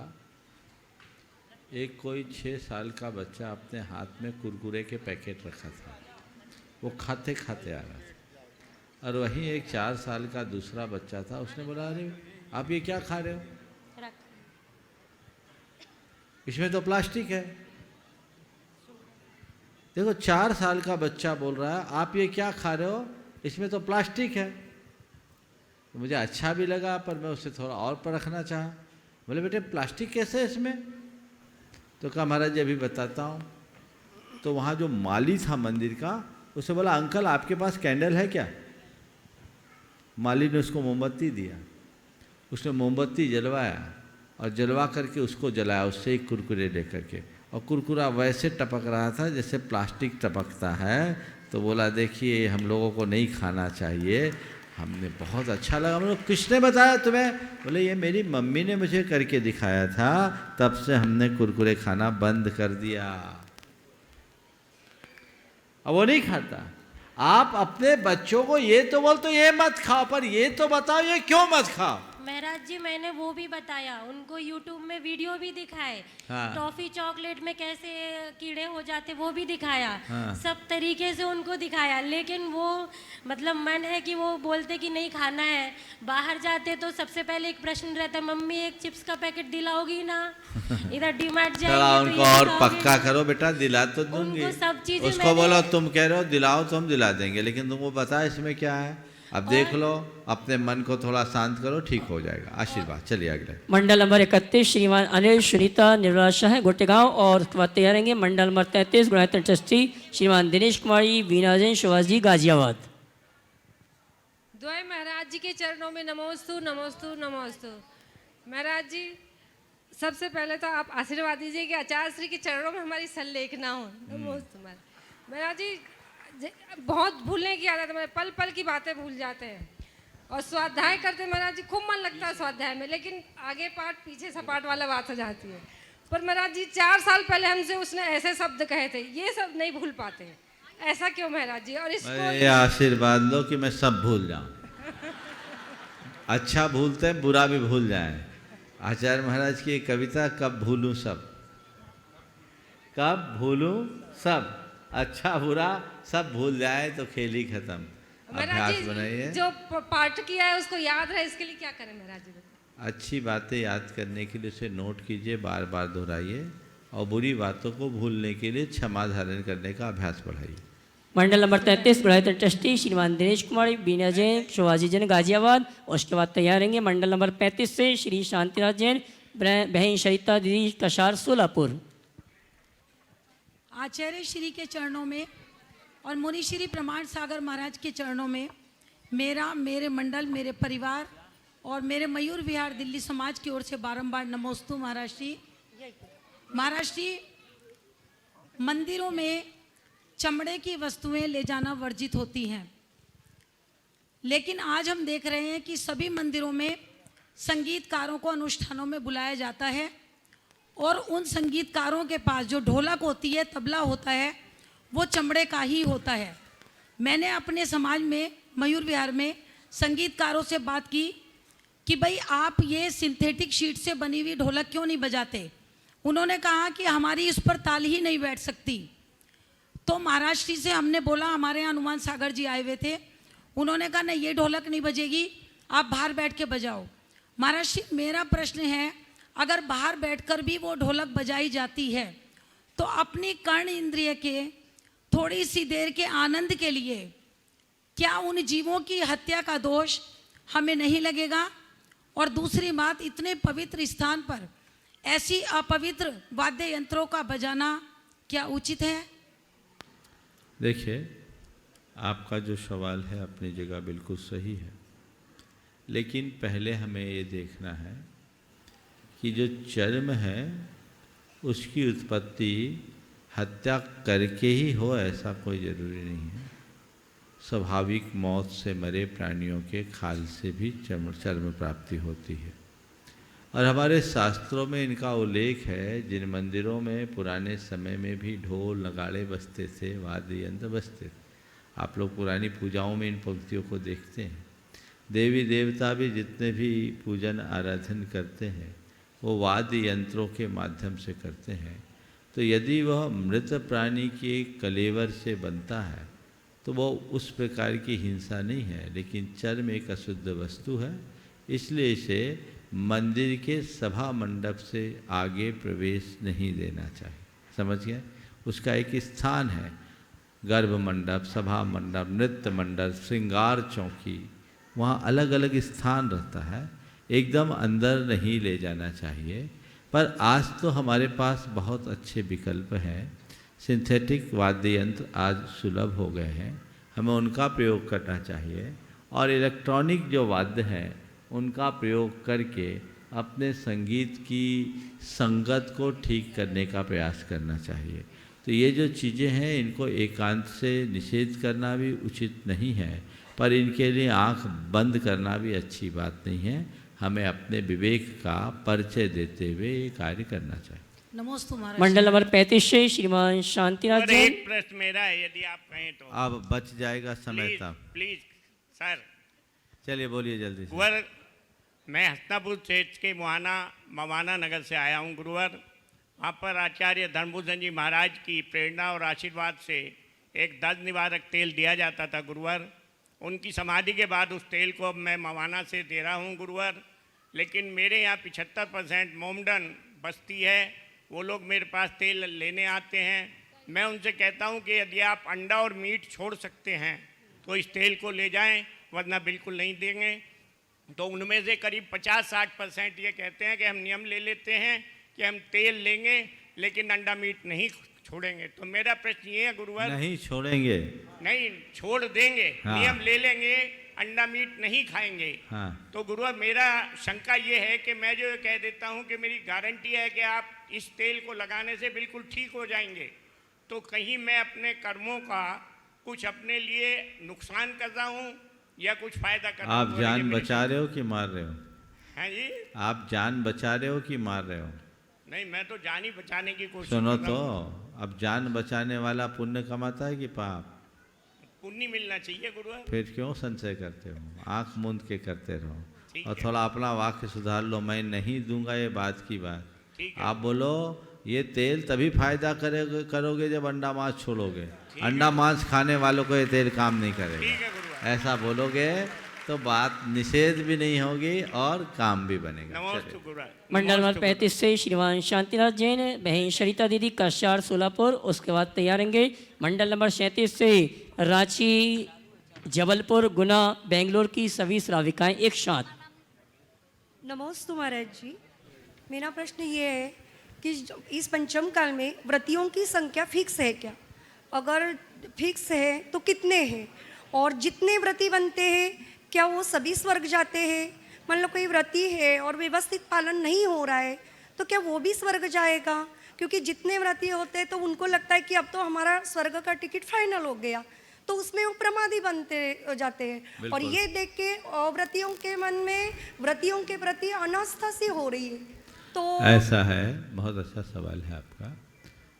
एक कोई 6 साल का बच्चा अपने हाथ में कुरकुरे के पैकेट रखा था, वो खाते खाते आ रहा था। और वहीं एक 4 साल का दूसरा बच्चा था, उसने बोला, अरे आप ये क्या खा रहे हो, इसमें तो प्लास्टिक है। देखो, 4 साल का बच्चा बोल रहा है आप ये क्या खा रहे हो, इसमें तो प्लास्टिक है। तो मुझे अच्छा भी लगा, पर मैं उससे थोड़ा और परखना चाहा। बोले, बेटे प्लास्टिक कैसे है इसमें? तो कहा, महाराज जी अभी बताता हूँ। तो वहाँ जो माली था मंदिर का, उससे बोला, अंकल आपके पास कैंडल है क्या? माली ने उसको मोमबत्ती दिया, उसने मोमबत्ती जलवाया और जलवा करके उसको जलाया, उससे एक कुरकुरे लेकर के, और कुरकुरा वैसे टपक रहा था जैसे प्लास्टिक टपकता है। तो बोला, देखिए हम लोगों को नहीं खाना चाहिए। हमने बहुत अच्छा लगा। हम लोग, किसने बताया तुम्हें? बोले, ये मेरी मम्मी ने मुझे करके दिखाया था, तब से हमने कुरकुरे खाना बंद कर दिया। अब वो नहीं खाता। आप अपने बच्चों को ये तो बोल, तो ये मत खाओ, पर ये तो बताओ ये क्यों मत खाओ। महाराज जी मैंने वो भी बताया, उनको यूट्यूब में वीडियो भी दिखाए। हाँ। टॉफी चॉकलेट में कैसे कीड़े हो जाते वो भी दिखाया। हाँ। सब तरीके से उनको दिखाया, लेकिन वो मतलब मन है कि वो बोलते कि नहीं खाना है। बाहर जाते तो सबसे पहले एक प्रश्न रहता है, मम्मी एक चिप्स का पैकेट दिलाओगी ना? इधर डीमार्ट जाएंगे उनको और पक्का करो, बेटा दिला तो दूंगी। उनको सब चीजें उसको बोलो, तुम कह रहे हो दिलाओ तो हम दिला देंगे, लेकिन तुमको पता है इसमें क्या है। अब देख लो, अपने मन को थोड़ा शांत करो, ठीक हो जाएगा। आशीर्वाद। चलिए अगले। मंडल नंबर 31 श्रीमान अनिल सुनीता निर्मला सहायक गोटेगांव, और उसके बाद तैयार रहेंगे मंडल नंबर 33 गुणायतन ट्रस्टी श्रीमान दिनेश कुमारी वीना जैन सुभाष जी गाजियाबाद। द्वय महाराज जी के चरणों में नमोस्तु नमोस्तु नमोस्तु। महाराज जी, सबसे पहले तो आप आशीर्वाद दीजिए कि आचार्य श्री के चरणों में हमारी सल्लेख ना हो। नमोस्तु महाराज जी। बहुत भूलने की आदत है, पल पल की बातें भूल जाते हैं और स्वाध्याय करते महाराज जी खूब मन लगता है स्वाध्याय में, लेकिन आगे पाठ पीछे सपाट वाला बात हो जाती है। पर महाराज जी 4 साल पहले हमसे उसने ऐसे शब्द कहे थे, ये सब नहीं भूल पाते, ऐसा क्यों महाराज जी? और इसको ये आशीर्वाद लो कि मैं सब भूल जाऊं। अच्छा भूलते हैं, बुरा भी भूल जाएं। आचार्य महाराज की कविता, कब भूलूं सब, कब भूलूं सब, अच्छा बुरा सब भूल जाए तो खेल ही खत्म। अभ्यास बनाइए। जो पाठ किया है उसको याद रहे, इसके लिए क्या करें महाराज जी? अच्छी बातें याद करने के लिए उसे नोट कीजिए, बार बार दोहराइए, और बुरी बातों को भूलने के लिए क्षमा धारण करने का अभ्यास बढ़ाइए। मंडल नंबर 33 गुणायतन ट्रस्टी श्रीमान दिनेश कुमारी, बीना जैन, शोभाजी जैन गाजियाबाद। और उसके बाद तैयार रहेंगे मंडल नंबर 35 से श्री शांतिनाथ जैन, बहन शरीता दीदी कशार सोलापुर। आचार्य श्री के चरणों में और मुनि श्री प्रमाण सागर महाराज के चरणों में मेरा, मेरे मंडल, मेरे परिवार और मेरे मयूर विहार दिल्ली समाज की ओर से बारंबार नमोस्तु महाराज जी। महाराज जी, मंदिरों में चमड़े की वस्तुएं ले जाना वर्जित होती हैं, लेकिन आज हम देख रहे हैं कि सभी मंदिरों में संगीतकारों को अनुष्ठानों में बुलाया जाता है और उन संगीतकारों के पास जो ढोलक होती है, तबला होता है, वो चमड़े का ही होता है। मैंने अपने समाज में मयूर विहार में संगीतकारों से बात की कि भाई आप ये सिंथेटिक शीट से बनी हुई ढोलक क्यों नहीं बजाते। उन्होंने कहा कि हमारी इस पर ताल ही नहीं बैठ सकती। तो महाराष्ट्र से हमने बोला, हमारे यहाँ हनुमान सागर जी आए हुए थे, उन्होंने कहा नहीं ये ढोलक नहीं बजेगी, आप बाहर बैठ के बजाओ। महाराष्ट्र, मेरा प्रश्न है, अगर बाहर बैठकर भी वो ढोलक बजाई जाती है तो अपनी कर्ण इंद्रिय के थोड़ी सी देर के आनंद के लिए क्या उन जीवों की हत्या का दोष हमें नहीं लगेगा? और दूसरी बात, इतने पवित्र स्थान पर ऐसी अपवित्र वाद्य यंत्रों का बजाना क्या उचित है? देखिए, आपका जो सवाल है अपनी जगह बिल्कुल सही है, लेकिन पहले हमें ये देखना है कि जो चर्म है उसकी उत्पत्ति हत्या करके ही हो, ऐसा कोई ज़रूरी नहीं है। स्वाभाविक मौत से मरे प्राणियों के खाल से भी चर्म प्राप्ति होती है, और हमारे शास्त्रों में इनका उल्लेख है। जिन मंदिरों में पुराने समय में भी ढोल नगाड़े बजते थे, वाद्य यंत्र बजते थे, आप लोग पुरानी पूजाओं में इन पंक्तियों को देखते हैं। देवी देवता भी जितने भी पूजन आराधन करते हैं वो वाद्य यंत्रों के माध्यम से करते हैं। तो यदि वह मृत प्राणी के कलेवर से बनता है तो वो उस प्रकार की हिंसा नहीं है, लेकिन चर्म एक अशुद्ध वस्तु है, इसलिए इसे मंदिर के सभा मंडप से आगे प्रवेश नहीं देना चाहिए। समझ गए? उसका एक स्थान है, गर्भ मंडप, सभा मंडप, नृत्य मंडप, श्रृंगार चौकी, वहाँ अलग अलग स्थान रहता है, एकदम अंदर नहीं ले जाना चाहिए। पर आज तो हमारे पास बहुत अच्छे विकल्प हैं, सिंथेटिक वाद्य यंत्र आज सुलभ हो गए हैं, हमें उनका प्रयोग करना चाहिए, और इलेक्ट्रॉनिक जो वाद्य हैं उनका प्रयोग करके अपने संगीत की संगत को ठीक करने का प्रयास करना चाहिए। तो ये जो चीज़ें हैं इनको एकांत से निषेध करना भी उचित नहीं है, पर इनके लिए आंख बंद करना भी अच्छी बात नहीं है। हमें अपने विवेक का परिचय देते हुए ये कार्य करना चाहिए। नमोस्तु महाराज। मंडल नंबर 35 से श्रीमान शांतिनाथ और जैन। एक प्रश्न मेरा है, यदि आप कहें तो। अब बच जाएगा समय प्लीज तब। Please sir. चलिए बोलिए जल्दी से। गुरुवर, मैं हस्तापुर क्षेत्र के मवाना नगर से आया हूँ गुरुवर। वहाँ पर आचार्य धर्मभूषण जी महाराज की प्रेरणा और आशीर्वाद से एक दर्द निवारक तेल दिया जाता था गुरुवर। उनकी समाधि के बाद उस तेल को अब मैं मवाना से दे रहा हूँ गुरुवर। लेकिन मेरे यहाँ 75% मोमडन बस्ती है, वो लोग मेरे पास तेल लेने आते हैं। मैं उनसे कहता हूँ कि यदि आप अंडा और मीट छोड़ सकते हैं तो इस तेल को ले जाएं, वरना बिल्कुल नहीं देंगे। तो उनमें से करीब 50-60% ये कहते हैं कि हम नियम ले लेते हैं कि हम तेल लेंगे लेकिन अंडा मीट नहीं छोड़ेंगे। तो मेरा प्रश्न ये है गुरुवर। नहीं छोड़ेंगे, नहीं छोड़ देंगे। हाँ। नियम ले लेंगे, अंडा मीट नहीं खाएंगे। हाँ। तो गुरुवर, मेरा शंका ये है कि मैं जो कह देता हूँ कि मेरी गारंटी है कि आप इस तेल को लगाने से बिल्कुल ठीक हो जाएंगे, तो कहीं मैं अपने कर्मों का कुछ अपने लिए नुकसान कर रहा हूँ या कुछ फायदा कर रहा हूँ? आप जान बचा रहे हो कि मार रहे हो? हाँ जी। आप जान बचा रहे हो कि मार रहे हो? नहीं, मैं तो जान ही बचाने की कोशिश सुनो कर तो, रहा हूँ। अब जान बचाने वाला पुण्य कमाता है कि पाप? पुण्य मिलना चाहिए गुरुवर। फिर क्यों संशय करते हो? आंख मूंद के करते रहो, ठीक और है। थोड़ा अपना वाक्य सुधार लो। मैं नहीं दूंगा ये बात की बात। ठीक है। आप बोलो ये तेल तभी फायदा करोगे जब अंडा मांस छोड़ोगे। अंडा मांस खाने वालों को ये तेल काम नहीं ठीक है करेगा, गुरुवर। ऐसा बोलोगे तो बात निषेध भी नहीं होगी और काम भी बनेगा। नमोस्तु चलिए। गुरुवर। मंडल नंबर नमोस्तु 35 से श्रीमान शांतिनाथ जैन, बहन सरिता दीदी कश्यार सोलापुर, उसके बाद तैयार रहेंगे मंडल नंबर 37 से रांची, जबलपुर, गुना, बेंगलोर की सभी श्राविकाएं एक साथ। नमोस्तु महाराज जी, मेरा प्रश्न ये है कि इस पंचम काल में व्रतियों की संख्या फिक्स है क्या? अगर फिक्स है तो कितने हैं? और जितने व्रती बनते हैं क्या वो सभी स्वर्ग जाते हैं? मान लो कोई व्रती है और व्यवस्थित पालन नहीं हो रहा है तो क्या वो भी स्वर्ग जाएगा? क्योंकि जितने व्रती होते हैं तो उनको लगता है कि अब तो हमारा स्वर्ग का टिकट फाइनल हो गया, तो उसमें वो प्रमादी बनते जाते हैं। और ये देख के व्रतियों के मन में व्रतियों के प्रति अनास्था सी हो रही है। तो ऐसा है, बहुत अच्छा सवाल है आपका।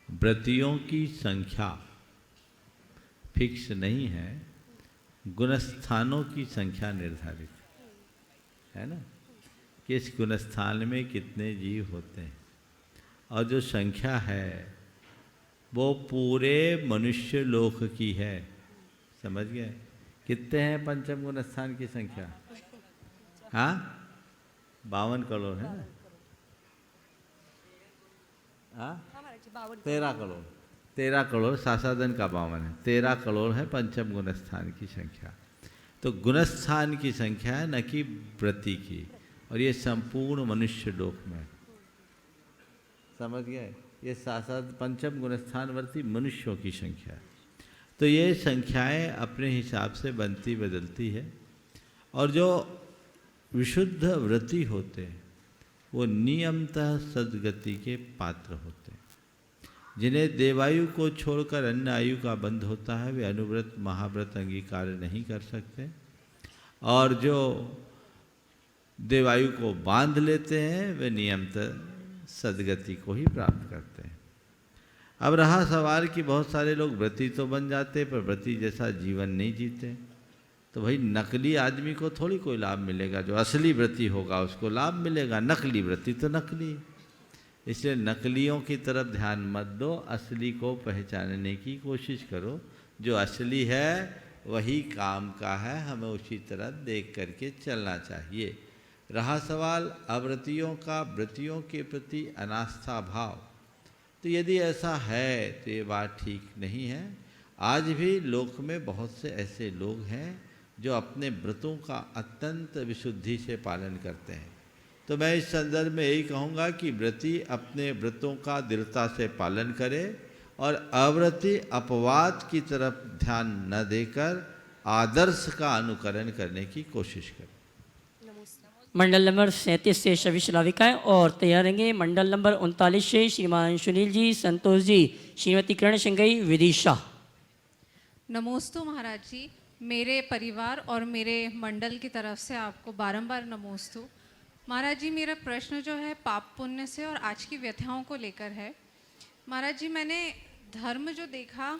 व्रतियों की संख्या फिक्स नहीं है, गुणस्थानों की संख्या निर्धारित है ना, किस गुणस्थान में कितने जीव होते हैं, और जो संख्या है वो पूरे मनुष्य लोक की है। समझ गए? कितने हैं पंचम गुणस्थान की संख्या? हाँ, 52 करोड़ है ना? हाँ, 13 करोड़ सासादन का 52 है, 13 करोड़ है पंचम गुणस्थान की संख्या। तो गुणस्थान की संख्या है, न कि व्रति की, और ये संपूर्ण मनुष्य लोक में। समझ गए? ये सासाद पंचम गुणस्थान व्रति मनुष्यों की संख्या है। तो ये संख्याएं अपने हिसाब से बनती बदलती है, और जो विशुद्ध व्रति होते हैं वो नियमतः सद्गति के पात्र होते हैं। जिन्हें देवायु को छोड़कर अन्य आयु का बंध होता है वे अनुव्रत महाव्रत अंगीकार नहीं कर सकते, और जो देवायु को बांध लेते हैं वे नियमतः सद्गति को ही प्राप्त करते हैं। अब रहा सवाल कि बहुत सारे लोग व्रती तो बन जाते पर व्रती जैसा जीवन नहीं जीते, तो भाई नकली आदमी को थोड़ी कोई लाभ मिलेगा, जो असली व्रती होगा उसको लाभ मिलेगा, नकली व्रती तो नकली। इसलिए नकलियों की तरफ ध्यान मत दो, असली को पहचानने की कोशिश करो। जो असली है वही काम का है, हमें उसी तरह देख करके चलना चाहिए। रहा सवाल अव्रतियों का व्रतियों के प्रति अनास्था भाव, तो यदि ऐसा है तो ये बात ठीक नहीं है। आज भी लोक में बहुत से ऐसे लोग हैं जो अपने व्रतों का अत्यंत विशुद्धि से पालन करते हैं। तो मैं इस संदर्भ में यही कहूँगा कि व्रती अपने व्रतों का दृढ़ता से पालन करे और अव्रती अपवाद की तरफ ध्यान न देकर आदर्श का अनुकरण करने की कोशिश करे। मंडल नंबर 37 से सभी श्राविकाएं और तैयार रहेंगे मंडल नंबर 39 से श्रीमान सुनील जी, संतोष जी, श्रीमती किरण सिंगई, विदिशा। नमोस्तु महाराज जी, मेरे परिवार और मेरे मंडल की तरफ से आपको बारंबार नमोस्तु। महाराज जी, मेरा प्रश्न जो है पाप पुण्य से और आज की व्यथाओं को लेकर है। महाराज जी, मैंने धर्म जो देखा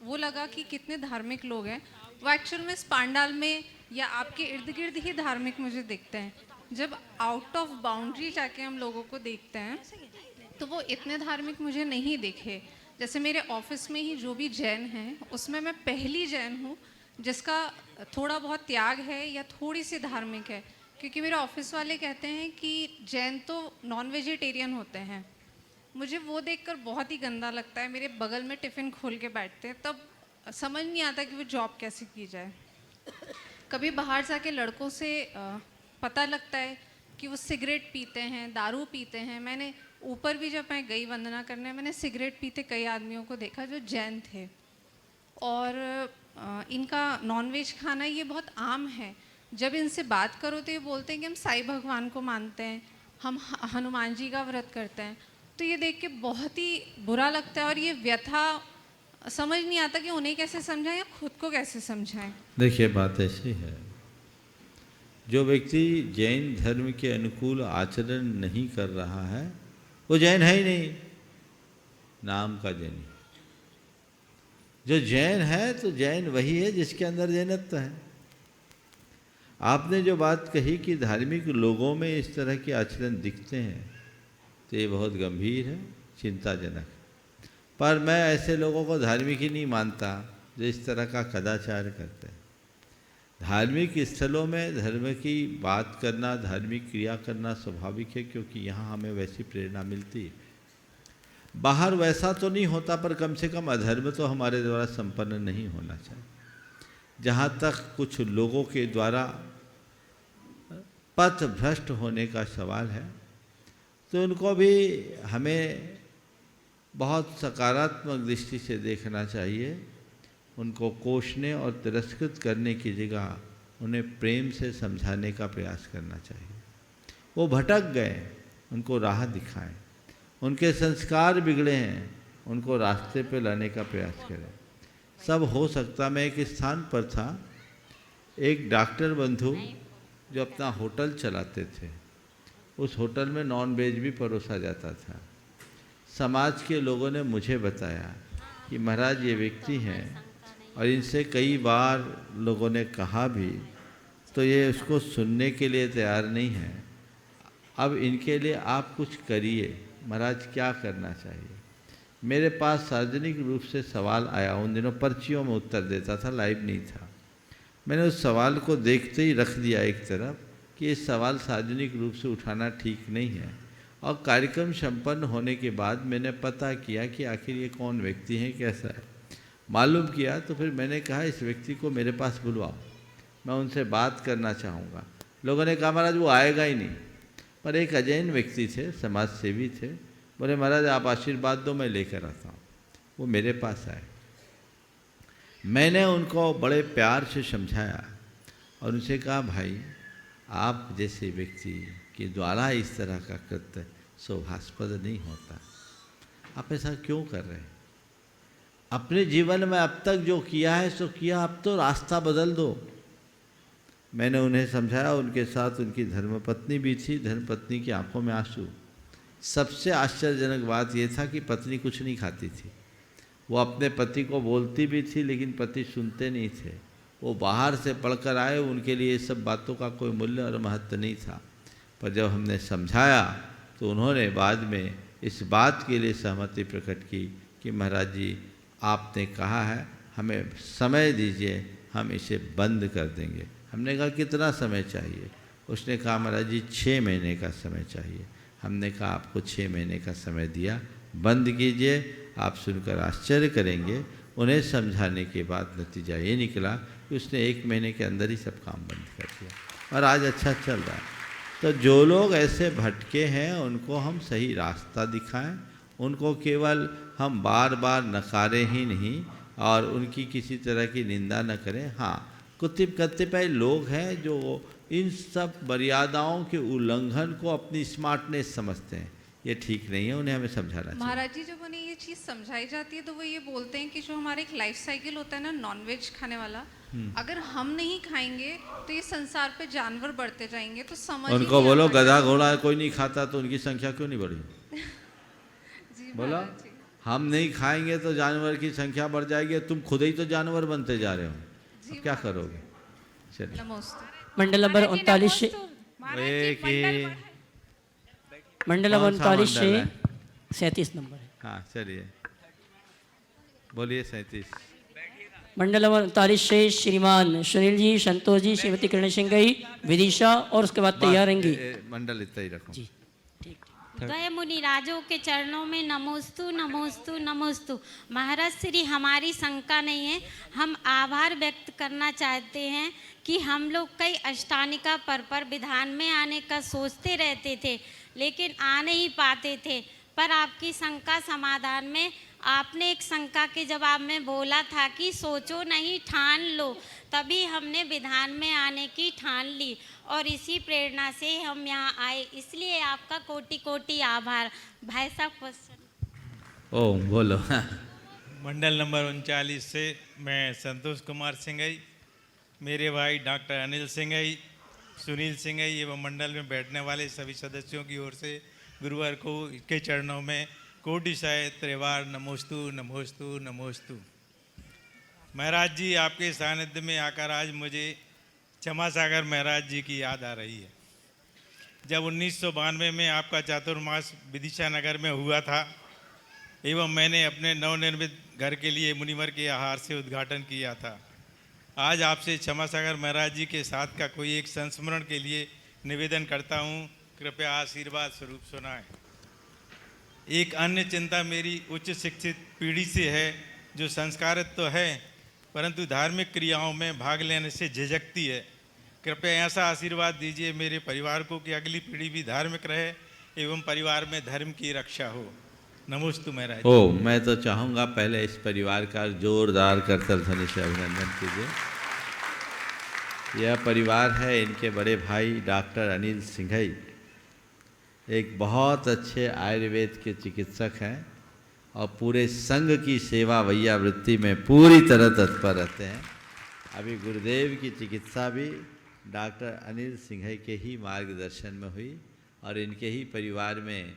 वो लगा कि कितने धार्मिक लोग हैं, वो एक्चुअल में इस पांडाल में या आपके इर्द गिर्द ही धार्मिक मुझे दिखते हैं। जब आउट ऑफ बाउंड्री जाके हम लोगों को देखते हैं तो वो इतने धार्मिक मुझे नहीं दिखे। जैसे मेरे ऑफिस में ही जो भी जैन हैं उसमें मैं पहली जैन हूँ जिसका थोड़ा बहुत त्याग है या थोड़ी सी धार्मिक है, क्योंकि मेरे ऑफिस वाले कहते हैं कि जैन तो नॉन वेजिटेरियन होते हैं। मुझे वो देखकर बहुत ही गंदा लगता है। मेरे बगल में टिफ़िन खोल के बैठते हैं, तब समझ नहीं आता कि वो जॉब कैसे की जाए। कभी बाहर जाके लड़कों से पता लगता है कि वो सिगरेट पीते हैं, दारू पीते हैं। मैंने ऊपर भी जब मैं गई वंदना करने, मैंने सिगरेट पीते कई आदमियों को देखा जो जैन थे, और इनका नॉनवेज खाना ये बहुत आम है। जब इनसे बात करो तो ये बोलते हैं कि हम साईं भगवान को मानते हैं, हम हनुमान जी का व्रत करते हैं। तो ये देख के बहुत ही बुरा लगता है, और ये व्यथा समझ नहीं आता कि उन्हें कैसे समझाएं या खुद को कैसे समझाएं। देखिए, बात ऐसी है, जो व्यक्ति जैन धर्म के अनुकूल आचरण नहीं कर रहा है वो जैन है ही नहीं, नाम का जैन। जो जैन है तो जैन वही है जिसके अंदर जैनत्व है। आपने जो बात कही कि धार्मिक लोगों में इस तरह के आचरण दिखते हैं, तो ये बहुत गंभीर है, चिंताजनक। पर मैं ऐसे लोगों को धार्मिक ही नहीं मानता जो इस तरह का कदाचार करते हैं। धार्मिक स्थलों में धर्म की बात करना, धार्मिक क्रिया करना स्वाभाविक है, क्योंकि यहाँ हमें वैसी प्रेरणा मिलती है। बाहर वैसा तो नहीं होता, पर कम से कम अधर्म तो हमारे द्वारा संपन्न नहीं होना चाहिए। जहाँ तक कुछ लोगों के द्वारा पथ भ्रष्ट होने का सवाल है, तो उनको भी हमें बहुत सकारात्मक दृष्टि से देखना चाहिए। उनको कोसने और तिरस्कृत करने की जगह उन्हें प्रेम से समझाने का प्रयास करना चाहिए। वो भटक गए, उनको राह दिखाएं। उनके संस्कार बिगड़े हैं, उनको रास्ते पे लाने का प्रयास करें। सब हो सकता। मैं एक स्थान पर था, एक डॉक्टर बंधु जो अपना होटल चलाते थे, उस होटल में नॉन वेज भी परोसा जाता था। समाज के लोगों ने मुझे बताया कि महाराज ये व्यक्ति हैं, और इनसे कई बार लोगों ने कहा भी, तो ये उसको सुनने के लिए तैयार नहीं है। अब इनके लिए आप कुछ करिए, महाराज क्या करना चाहिए। मेरे पास सार्वजनिक रूप से सवाल आया। उन दिनों पर्चियों में उत्तर देता था, लाइव नहीं था। मैंने उस सवाल को देखते ही रख दिया एक तरफ कि ये सवाल सार्वजनिक रूप से उठाना ठीक नहीं है। और कार्यक्रम संपन्न होने के बाद मैंने पता किया कि आखिर ये कौन व्यक्ति है, कैसा है। मालूम किया तो फिर मैंने कहा इस व्यक्ति को मेरे पास बुलवाओ, मैं उनसे बात करना चाहूँगा। लोगों ने कहा महाराज वो आएगा ही नहीं। पर एक अजैन व्यक्ति थे, समाज सेवी थे, बोले महाराज आप आशीर्वाद दो, मैं लेकर आता हूँ। वो मेरे पास आए। मैंने उनको बड़े प्यार से समझाया और उनसे कहा भाई आप जैसे व्यक्ति के द्वारा इस तरह का कृत्य शोभास्पद नहीं होता। आप ऐसा क्यों कर रहे हैं? अपने जीवन में अब तक जो किया है सो किया, अब तो रास्ता बदल दो। मैंने उन्हें समझाया। उनके साथ उनकी धर्मपत्नी भी थी। धर्मपत्नी की आंखों में आंसू। सबसे आश्चर्यजनक बात यह था कि पत्नी कुछ नहीं खाती थी। वो अपने पति को बोलती भी थी, लेकिन पति सुनते नहीं थे। वो बाहर से पढ़कर आए, उनके लिए सब बातों का कोई मूल्य और महत्व नहीं था। पर जब हमने समझाया तो उन्होंने बाद में इस बात के लिए सहमति प्रकट की कि महाराज जी आपने कहा है, हमें समय दीजिए, हम इसे बंद कर देंगे। हमने कहा कितना समय चाहिए? उसने कहा महाराज जी 6 महीने का समय चाहिए। हमने कहा आपको 6 महीने का समय दिया, बंद कीजिए। आप सुनकर आश्चर्य करेंगे। उन्हें समझाने के बाद नतीजा ये निकला कि उसने 1 महीने के अंदर ही सब काम बंद कर दिया और आज अच्छा चल रहा है। तो जो लोग ऐसे भटके हैं उनको हम सही रास्ता दिखाएं। उनको केवल हम बार बार नकारें ही नहीं और उनकी किसी तरह की निंदा न करें। हाँ, कुछ कतिपय लोग हैं जो इन सब मर्यादाओं के उल्लंघन को अपनी स्मार्टनेस समझते हैं। ये ठीक नहीं है, उन्हें हमें समझाना चाहिए। महाराज जी, जब उन्हें ये चीज़ समझाई जाती है तो वो ये बोलते हैं कि जो हमारा एक लाइफ साइकिल होता है ना नॉनवेज खाने वाला, अगर हम नहीं खाएंगे तो ये संसार पे जानवर बढ़ते जाएंगे। तो समझ उनको बोलो गधा घोड़ा कोई नहीं खाता तो उनकी संख्या क्यों नहीं बढ़ी? बोलो हम नहीं खाएंगे तो जानवर की संख्या बढ़ जाएगी। तुम खुद ही तो जानवर बनते जा रहे हो, अब क्या करोगे? चलिए मंडल नंबर 39 से मंडल नंबर 39 से 37 नंबर है। हाँ चलिए बोलिए। 37 मंडल नंबर 39 से श्रीमान सुनील जी, संतोष जी, श्रीमती किरण सिंह गई, विदिशा और उसके बाद तैयार रहेंगी। मंडल इतना ही रखो जी ठीक। गए मुनिराजों के चरणों में नमोस्तु नमोस्तु नमोस्तु। महाराज श्री हमारी शंका नहीं है, हम आभार व्यक्त करना चाहते हैं कि हम लोग कई अष्टानिका पर विधान में आने का सोचते रहते थे लेकिन आ नहीं पाते थे। पर आपकी शंका समाधान में आपने एक शंका के जवाब में बोला था कि सोचो नहीं ठान लो, तभी हमने विधान में आने की ठान ली और इसी प्रेरणा से हम यहाँ आए। इसलिए आपका कोटि कोटि आभार। भाई साहब क्वेश्चन। ओ बोलो। मंडल नंबर 39 से मैं संतोष कुमार सिंघई, मेरे भाई डॉक्टर अनिल सिंघई, सुनील सिंघई एवं मंडल में बैठने वाले सभी सदस्यों की ओर से गुरुवार को के चरणों में कोटि साय त्रिवार नमोस्तु नमोस्तु नमोस्तु। महाराज जी आपके सानिध्य में आकर आज मुझे क्षमा सागर महाराज जी की याद आ रही है। जब 1992 में आपका चातुर्मास विदिशा नगर में हुआ था एवं मैंने अपने नवनिर्मित घर के लिए मुनिवर के आहार से उद्घाटन किया था, आज आपसे क्षमा सागर महाराज जी के साथ का कोई एक संस्मरण के लिए निवेदन करता हूँ, कृपया आशीर्वाद स्वरूप सुनाएं। एक अन्य चिंता मेरी उच्च शिक्षित पीढ़ी से है, जो संस्कारित तो है परंतु धार्मिक क्रियाओं में भाग लेने से झिझकती है। कृपया ऐसा आशीर्वाद दीजिए मेरे परिवार को कि अगली पीढ़ी भी धार्मिक रहे एवं परिवार में धर्म की रक्षा हो। नमोस्तु महाराज। ओ, मैं तो चाहूँगा पहले इस परिवार का जोरदार करतल ध्वनि से अभिनंदन कीजिए। यह परिवार है इनके बड़े भाई डॉक्टर अनिल सिंघई, एक बहुत अच्छे आयुर्वेद के चिकित्सक हैं और पूरे संघ की सेवा वैया वृत्ति में पूरी तरह तत्पर रहते हैं। अभी गुरुदेव की चिकित्सा भी डॉक्टर अनिल सिंघई के ही मार्गदर्शन में हुई और इनके ही परिवार में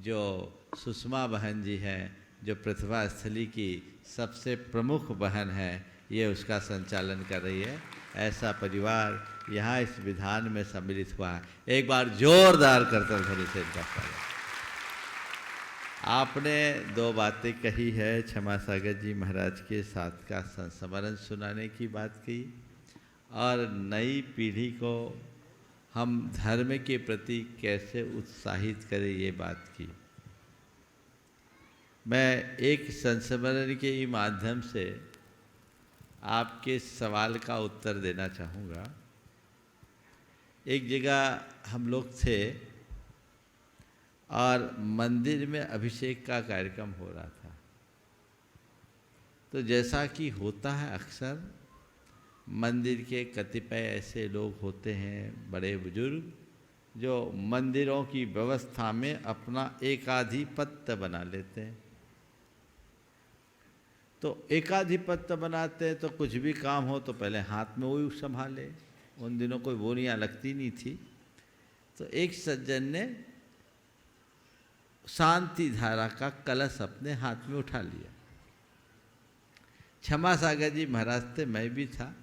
जो सुषमा बहन जी हैं, जो प्रतिभा स्थली की सबसे प्रमुख बहन है, ये उसका संचालन कर रही है। ऐसा परिवार यहाँ इस विधान में सम्मिलित हुआ है। एक बार जोरदार करतल ध्वनि से इनका स्वागत। आपने दो बातें कही है, क्षमा सागर जी महाराज के साथ का संस्मरण सुनाने की बात की और नई पीढ़ी को हम धर्म के प्रति कैसे उत्साहित करें ये बात की। मैं एक संस्मरण के ही माध्यम से आपके सवाल का उत्तर देना चाहूँगा। एक जगह हम लोग थे और मंदिर में अभिषेक का कार्यक्रम हो रहा था। तो जैसा कि होता है अक्सर, मंदिर के कतिपय ऐसे लोग होते हैं बड़े बुजुर्ग, जो मंदिरों की व्यवस्था में अपना एकाधिपत्य बना लेते हैं। तो एकाधिपत्य बनाते हैं तो कुछ भी काम हो तो पहले हाथ में वही संभाले। उन दिनों कोई बोनियाँ लगती नहीं थी। तो एक सज्जन ने शांति धारा का कलश अपने हाथ में उठा लिया। क्षमा सागर जी महाराज थे, मैं भी था,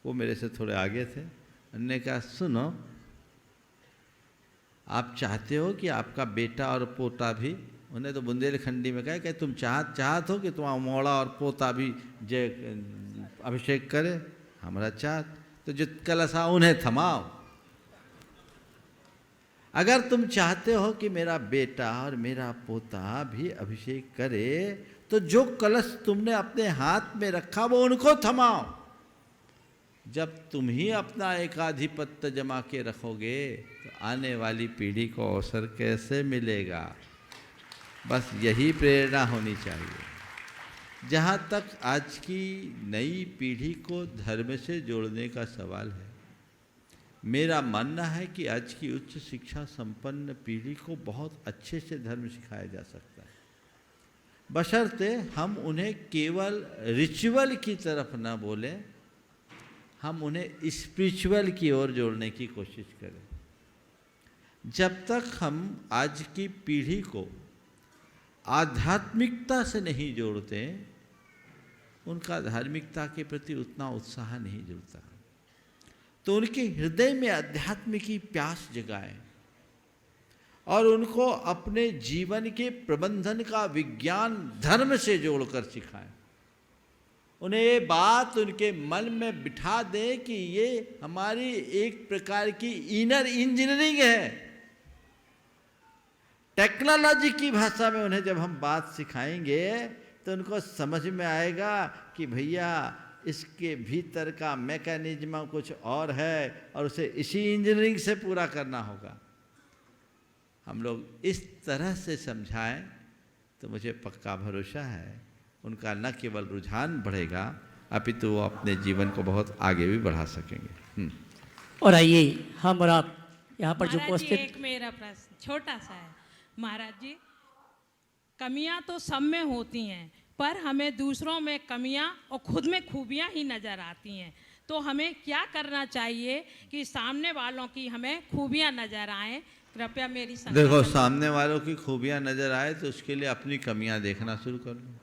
वो मेरे से थोड़े आगे थे। उन्होंने कहा, सुनो, आप चाहते हो कि आपका बेटा और पोता भी, उन्हें तो बुंदेलखंडी में कहा कि तुम चाहत हो कि तुम्हारा मोड़ा और पोता भी जे अभिषेक करे, हमारा चाहत तो जो कलशा उन्हें थमाओ। अगर तुम चाहते हो कि मेरा बेटा और मेरा पोता भी अभिषेक करे तो जो कलश तुमने अपने हाथ में रखा वो उनको थमाओ। जब तुम ही अपना एकाधिपत्य जमा के रखोगे तो आने वाली पीढ़ी को अवसर कैसे मिलेगा। बस यही प्रेरणा होनी चाहिए। जहाँ तक आज की नई पीढ़ी को धर्म से जोड़ने का सवाल है, मेरा मानना है कि आज की उच्च शिक्षा संपन्न पीढ़ी को बहुत अच्छे से धर्म सिखाया जा सकता है, बशर्ते हम उन्हें केवल रिचुअल की तरफ ना बोलें, हम उन्हें स्पिरिचुअल की ओर जोड़ने की कोशिश करें। जब तक हम आज की पीढ़ी को आध्यात्मिकता से नहीं जोड़ते, उनका धार्मिकता के प्रति उतना उत्साह नहीं जुड़ता। तो उनके हृदय में अध्यात्म की प्यास जगाएं और उनको अपने जीवन के प्रबंधन का विज्ञान धर्म से जोड़कर सिखाएं। उन्हें ये बात उनके मन में बिठा दें कि ये हमारी एक प्रकार की इनर इंजीनियरिंग है। टेक्नोलॉजी की भाषा में उन्हें जब हम बात सिखाएंगे तो उनको समझ में आएगा कि भैया इसके भीतर का मैकेनिज्म कुछ और है और उसे इसी इंजीनियरिंग से पूरा करना होगा। हम लोग इस तरह से समझाएं तो मुझे पक्का भरोसा है उनका न केवल रुझान बढ़ेगा अपितु वो अपने जीवन को बहुत आगे भी बढ़ा सकेंगे। और आइए हम और आप यहाँ पर जो उपस्थित, एक मेरा प्रश्न छोटा सा है। महाराज जी, कमियां तो सब में होती हैं, पर हमें दूसरों में कमियां और खुद में खूबियां ही नज़र आती हैं। तो हमें क्या करना चाहिए कि सामने वालों की हमें खूबियां नज़र आएं? कृपया मेरी देखो, सामने वालों की खूबियां नज़र आए तो उसके लिए अपनी कमियां देखना शुरू कर लो।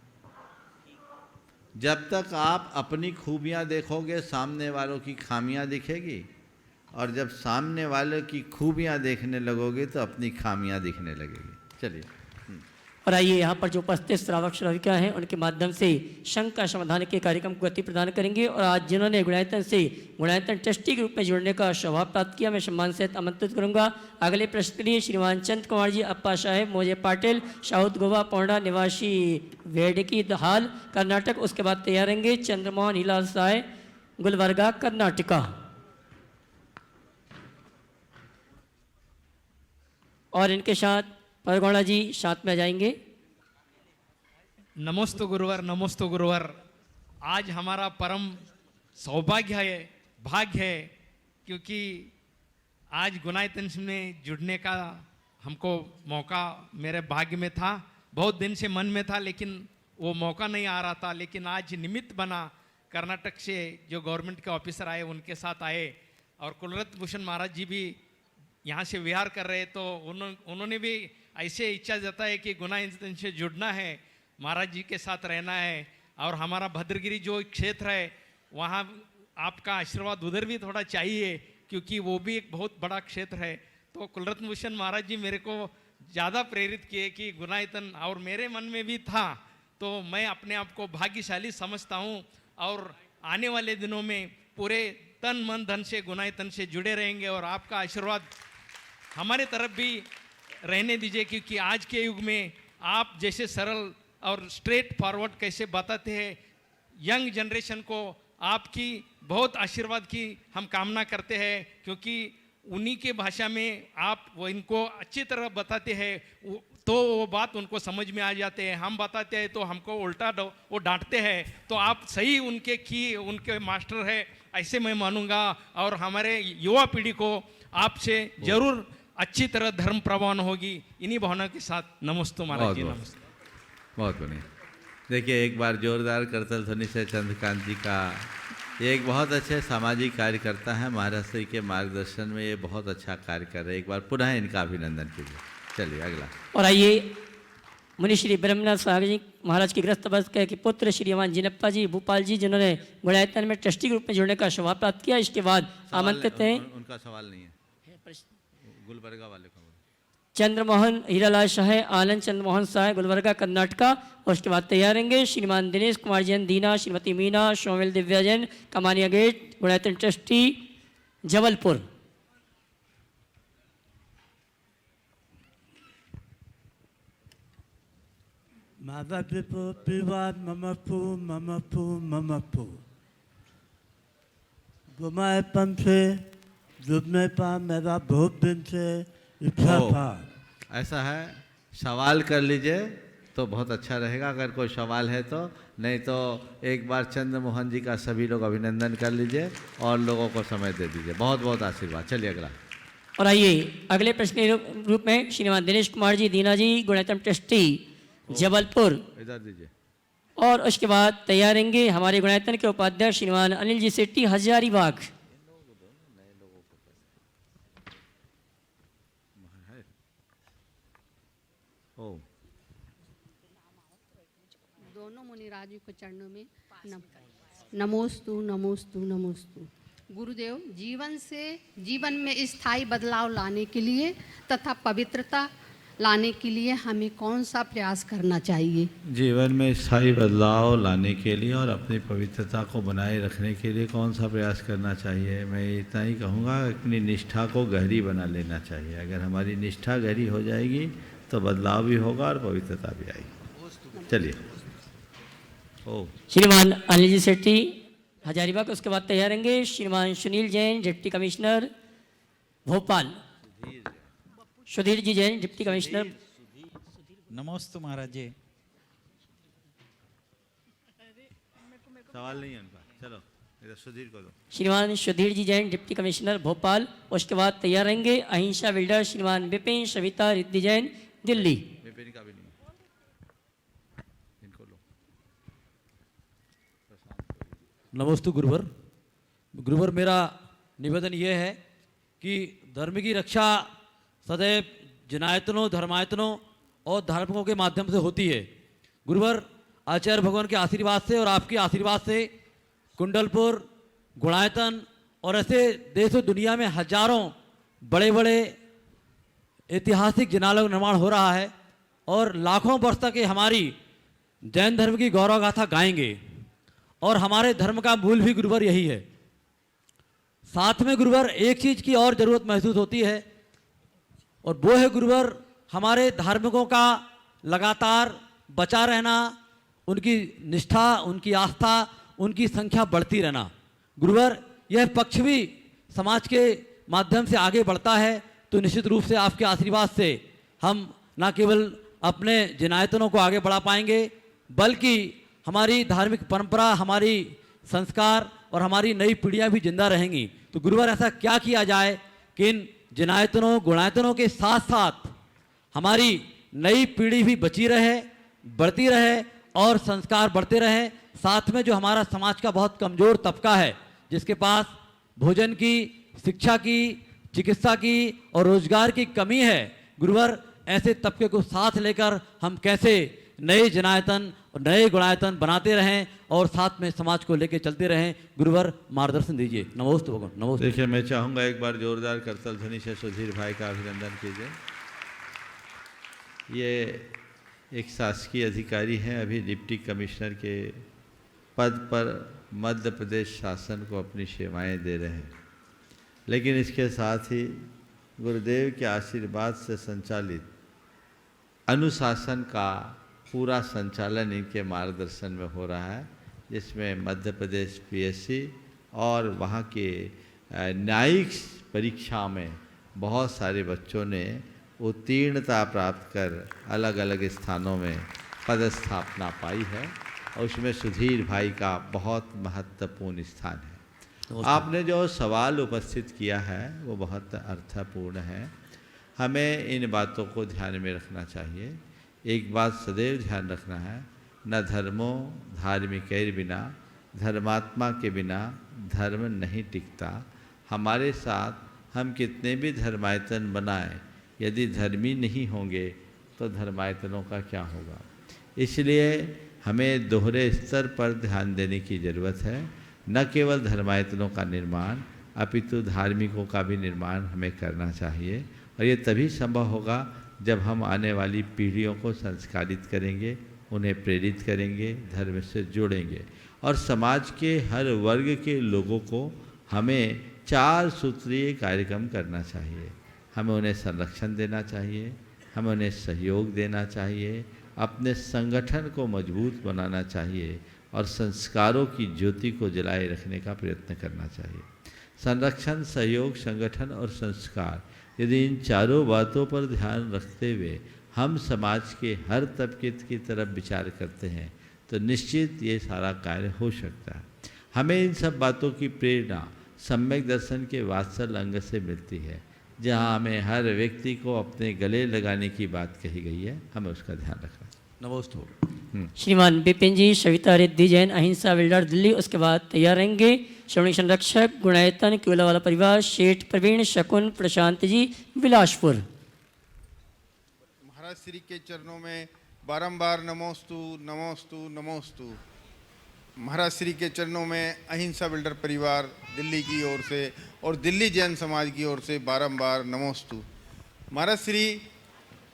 जब तक आप अपनी खूबियां देखोगे सामने वालों की खामियां दिखेगी, और जब सामने वाले की खूबियां देखने लगोगे तो अपनी खामियां दिखने लगेगी। चलिए। और आइए यहाँ पर जो उपस्थित श्रावक श्राविका हैं उनके माध्यम से शंका समाधान के कार्यक्रम को गति प्रदान करेंगे। और आज जिन्होंने गुणायतन से गुणायतन ट्रस्टी के रूप में जुड़ने का स्वभाव प्राप्त किया, मैं सम्मान सहित आमंत्रित करूंगा। अगले प्रश्न के लिए श्रीमान चंद कुमार जी अप्पा साहेब मोजे पाटिल, साउथ गोवा पौंडा निवासी वेडकी हाल कर्नाटक। उसके बाद तैयार रहेंगे चंद्रमोहन हिलाल साय गुलबर्गा कर्नाटका। और इनके साथ परगौड़ा जी साथ में आ जाएंगे। नमोस्तु गुरुवर, नमोस्तु गुरुवर। आज हमारा परम सौभाग्य है, भाग्य है, क्योंकि आज गुणायतन में जुड़ने का हमको मौका मेरे भाग्य में था। बहुत दिन से मन में था लेकिन वो मौका नहीं आ रहा था, लेकिन आज निमित्त बना। कर्नाटक से जो गवर्नमेंट के ऑफिसर आए उनके साथ आए और कुलरत्न भूषण महाराज जी भी यहाँ से विहार कर रहे, तो उन्होंने भी ऐसे इच्छा जताई कि गुणायतन से जुड़ना है, महाराज जी के साथ रहना है। और हमारा भद्रगिरी जो क्षेत्र है वहाँ आपका आशीर्वाद उधर भी थोड़ा चाहिए, क्योंकि वो भी एक बहुत बड़ा क्षेत्र है। तो कुलरत्न भूषण महाराज जी मेरे को ज़्यादा प्रेरित किए कि गुणायतन, और मेरे मन में भी था, तो मैं अपने आप को भाग्यशाली समझता हूँ। और आने वाले दिनों में पूरे तन मन धन से गुणायतन से जुड़े रहेंगे और आपका आशीर्वाद हमारे तरफ भी रहने दीजिए, क्योंकि आज के युग में आप जैसे सरल और स्ट्रेट फॉरवर्ड कैसे बताते हैं यंग जनरेशन को, आपकी बहुत आशीर्वाद की हम कामना करते हैं, क्योंकि उन्हीं के भाषा में आप वो इनको अच्छी तरह बताते हैं तो वो बात उनको समझ में आ जाते हैं। हम बताते हैं तो हमको उल्टा वो डांटते हैं, तो आप सही उनके मास्टर है ऐसे मैं मानूंगा। और हमारे युवा पीढ़ी को आपसे जरूर अच्छी तरह धर्म प्रवान होगी। इन्हीं भावना के साथ नमस्ते महाराज जी। नमस्ते। बहुत बढ़िया। देखिए एक बार जोरदार करतल ध्वनि से चंद्रकांत जी का, ये एक बहुत अच्छे सामाजिक कार्यकर्ता है, महाराष्ट्र के मार्गदर्शन में ये बहुत अच्छा कार्य कर रहे हैं। एक बार पुनः इनका अभिनंदन कीजिए। चलिए अगला। और आइए मुनि श्री ब्रह्मनाथ सागर जी महाराज की ग्रस्त अवस्था के पुत्र श्रीमान जिनप्पा जी भूपाल जी, जिन्होंने गुणायतन में ट्रस्टी के रूप में जुड़ने का स्वभाव प्राप्त किया। इसके बाद आमंत्रित हैं, उनका सवाल नहीं है, गुलबर्गा वाले को। चंद्रमोहन हीरालाल शाह आनंद चंद्रमोहन शाह गुलबर्गा कर्नाटका। और उसके बाद तैयार रहेंगे श्रीमान दिनेश कुमार जैन दीना, श्रीमती मीना सोमिल दिव्या जैन कमानिया गेट गुणायतन ट्रस्टी जबलपुर। गुमायपन से जुड़ने का मेरा बहुत दिन से इच्छा था। ऐसा है, सवाल कर लीजिए तो बहुत अच्छा रहेगा अगर कोई सवाल है तो, नहीं तो एक बार चंद्रमोहन जी का सभी लोग अभिनंदन कर लीजिए और लोगों को समय दे दीजिए। बहुत बहुत आशीर्वाद। चलिए अगला। और आइए अगले प्रश्न के रूप में श्रीमान दिनेश कुमार जी दीना जी गुणायतन ट्रस्टी जबलपुर, इधर दीजिए। और उसके बाद तैयार रहेंगे हमारे गुणायतन के उपाध्यक्ष श्रीमान अनिल जी सेट्टी हजारीबाग। दोनों मुनिराजों के चरणों में नमोस्तु नमोस्तु नमोस्तु। गुरुदेव, जीवन में स्थायी बदलाव लाने के लिए तथा पवित्रता लाने के लिए हमें कौन सा प्रयास करना चाहिए? जीवन में स्थायी बदलाव लाने के लिए और अपनी पवित्रता को बनाए रखने के लिए कौन सा प्रयास करना चाहिए? मैं इतना ही कहूँगा, अपनी निष्ठा को गहरी बना लेना चाहिए। अगर हमारी निष्ठा गहरी हो जाएगी तो बदलाव भी होगा और पवित्रता भी आएगी। चलिए। श्रीमान अनिल जी सेट्टी हजारीबाग। उसके बाद तैयार रहेंगे श्रीमान Sunil Jain deputy commissioner Bhopal. Sudhir ji Jain deputy commissioner. नमस्ते महाराज जी। सवाल नहीं है उनका, चलो इधर सुधीर को दो। श्रीमान सुधीर जी जैन डिप्टी कमिश्नर भोपाल। उसके बाद तैयार रहेंगे अहिंसा बिल्डर श्रीमान विपिन सविता रिद्धि जैन दिल्ली। विपिन का भी नहीं, इनको लो। नमस्ते गुरुवर। गुरुवर, मेरा निवेदन ये है कि धर्म की रक्षा सदैव जनायतनों, धर्मायतनों और धार्मिकों के माध्यम से होती है। गुरुवर, आचार्य भगवान के आशीर्वाद से और आपके आशीर्वाद से कुंडलपुर, गुणायतन और ऐसे देश और दुनिया में हजारों बड़े बड़े ऐतिहासिक जिनालयों का निर्माण हो रहा है। और लाखों वर्ष तक ये हमारी जैन धर्म की गौरव गाथा गाएंगे। और हमारे धर्म का मूल भी गुरुवर यही है। साथ में गुरुवर एक चीज़ की और ज़रूरत महसूस होती है, और वो है गुरुवर हमारे धार्मिकों का लगातार बचा रहना, उनकी निष्ठा, उनकी आस्था, उनकी संख्या बढ़ती रहना। गुरुवर यह पक्ष भी समाज के माध्यम से आगे बढ़ता है, तो निश्चित रूप से आपके आशीर्वाद से हम न केवल अपने जिनायतनों को आगे बढ़ा पाएंगे, बल्कि हमारी धार्मिक परंपरा, हमारी संस्कार और हमारी नई पीढ़ियां भी जिंदा रहेंगी। तो गुरुवर ऐसा क्या किया जाए कि इन जिनायतनों गुणायतनों के साथ साथ हमारी नई पीढ़ी भी बची रहे, बढ़ती रहे और संस्कार बढ़ते रहे। साथ में जो हमारा समाज का बहुत कमज़ोर तबका है, जिसके पास भोजन की, शिक्षा की, चिकित्सा की और रोजगार की कमी है, गुरुवर ऐसे तबके को साथ लेकर हम कैसे नए जनायतन और नए गुणायतन बनाते रहें और साथ में समाज को लेकर चलते रहें, गुरुवर मार्गदर्शन दीजिए। नमोस्तु भगवान, नमोस्तु। देखिए, मैं चाहूँगा एक बार जोरदार करतल ध्वनि से सुधीर भाई का अभिनंदन कीजिए। ये एक शासकीय अधिकारी हैं, अभी डिप्टी कमिश्नर के पद पर मध्य प्रदेश शासन को अपनी सेवाएं दे रहे हैं, लेकिन इसके साथ ही गुरुदेव के आशीर्वाद से संचालित अनुशासन का पूरा संचालन इनके मार्गदर्शन में हो रहा है, जिसमें मध्य प्रदेश पीएससी और वहाँ के न्यायिक परीक्षा में बहुत सारे बच्चों ने उत्तीर्णता प्राप्त कर अलग अलग स्थानों में पदस्थापना पाई है, और उसमें सुधीर भाई का बहुत महत्वपूर्ण स्थान है। आपने जो सवाल उपस्थित किया है वो बहुत अर्थपूर्ण है। हमें इन बातों को ध्यान में रखना चाहिए। एक बात सदैव ध्यान रखना है, न धर्मो धार्मिकैर बिना, धर्मात्मा के बिना धर्म नहीं टिकता। हमारे साथ हम कितने भी धर्मायतन बनाएं, यदि धर्मी नहीं होंगे तो धर्मायतनों का क्या होगा। इसलिए हमें दोहरे स्तर पर ध्यान देने की ज़रूरत है। न केवल धर्मायतनों का निर्माण अपितु धार्मिकों का भी निर्माण हमें करना चाहिए, और ये तभी संभव होगा जब हम आने वाली पीढ़ियों को संस्कारित करेंगे, उन्हें प्रेरित करेंगे, धर्म से जोड़ेंगे, और समाज के हर वर्ग के लोगों को हमें 4 सूत्रीय कार्यक्रम करना चाहिए। हमें उन्हें संरक्षण देना चाहिए, हमें उन्हें सहयोग देना चाहिए, अपने संगठन को मजबूत बनाना चाहिए और संस्कारों की ज्योति को जलाए रखने का प्रयत्न करना चाहिए। संरक्षण, सहयोग, संगठन और संस्कार, यदि इन चारों बातों पर ध्यान रखते हुए हम समाज के हर तबके की तरफ विचार करते हैं तो निश्चित ये सारा कार्य हो सकता है। हमें इन सब बातों की प्रेरणा सम्यक दर्शन के वात्सल अंग से मिलती है, जहाँ हमें हर व्यक्ति को अपने गले लगाने की बात कही गई है, हमें उसका ध्यान रखना। नमोस्तु। श्रीमान विपिन जी, सविता रिद्धि जैन, अहिंसा बिल्डर दिल्ली। उसके बाद तैयार रहेंगे श्रवणी संरक्षक गुणायतन केवला वाला परिवार, शेठ प्रवीण, शकुन, प्रशांत जी, बिलासपुर। महाराज श्री के चरणों में बारंबार नमोस्तु नमोस्तु नमोस्तु। महाराज श्री के चरणों में अहिंसा बिल्डर परिवार दिल्ली की ओर से और दिल्ली जैन समाज की ओर से बारंबार नमोस्तु। महाराज श्री,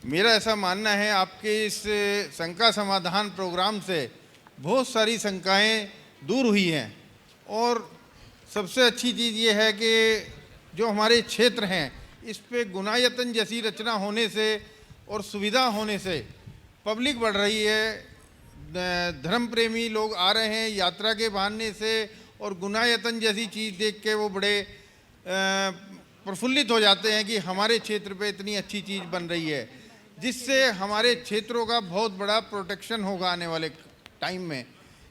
मेरा ऐसा मानना है आपके इस शंका समाधान प्रोग्राम से बहुत सारी शंकाएं दूर हुई हैं, और सबसे अच्छी चीज़ ये है कि जो हमारे क्षेत्र हैं इस पे गुणायतन जैसी रचना होने से और सुविधा होने से पब्लिक बढ़ रही है, धर्म प्रेमी लोग आ रहे हैं यात्रा के बहाने से, और गुणायतन जैसी चीज़ देख के वो बड़े प्रफुल्लित हो जाते हैं कि हमारे क्षेत्र पे इतनी अच्छी चीज़ बन रही है, जिससे हमारे क्षेत्रों का बहुत बड़ा प्रोटेक्शन होगा आने वाले टाइम में।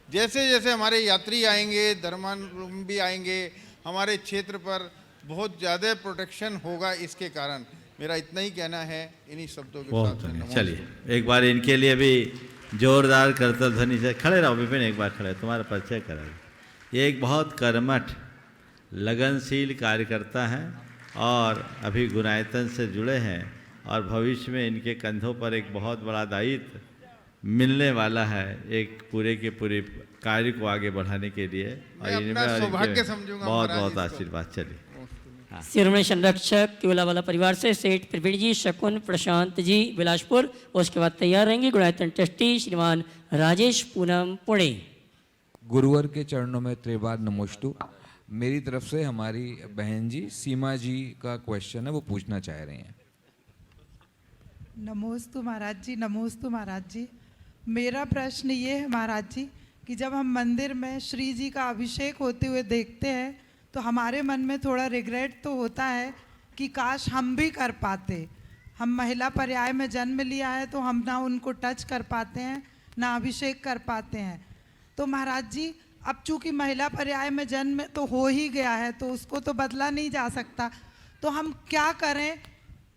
जैसे जैसे हमारे यात्री आएंगे, धर्मावलंबी आएंगे, हमारे क्षेत्र पर बहुत ज़्यादा प्रोटेक्शन होगा। इसके कारण मेरा इतना ही कहना है इन्हीं शब्दों के साथ। चलिए एक बार इनके लिए भी जोरदार करतल ध्वनि से खड़े रहो। विपिन, एक बार खड़े, तुम्हारा परिचय करा। ये एक बहुत कर्मठ लगनशील कार्यकर्ता हैं और अभी गुणायतन से जुड़े हैं, और भविष्य में इनके कंधों पर एक बहुत बड़ा दायित्व मिलने वाला है, एक पूरे के पूरे कार्य को आगे बढ़ाने के लिए, और इनमें सौभाग्य समझूंगा। बहुत बहुत आशीर्वाद। चलिए। शिरोमणि संरक्षक केवलावाला परिवार से सेठ प्रवीण जी, शकुन, प्रशांत जी बिलासपुर, उसके बाद तैयार रहेंगे गुणायतन ट्रस्टी श्रीमान राजेश पूनम पुणे। गुरुवर के चरणों में त्रिबार नमोस्तु। मेरी तरफ से हमारी बहन जी सीमा जी का क्वेश्चन है, वो पूछना चाह रहे हैं। नमोस्तु महाराज जी, नमोस्तु महाराज जी। मेरा प्रश्न ये है महाराज जी कि जब हम मंदिर में श्री जी का अभिषेक होते हुए देखते हैं तो हमारे मन में थोड़ा रिग्रेट तो होता है कि काश हम भी कर पाते। हम महिला पर्याय में जन्म लिया है तो हम ना उनको टच कर पाते हैं ना अभिषेक कर पाते हैं। तो महाराज जी अब चूंकि महिला पर्याय में जन्म तो हो ही गया है तो उसको तो बदला नहीं जा सकता, तो हम क्या करें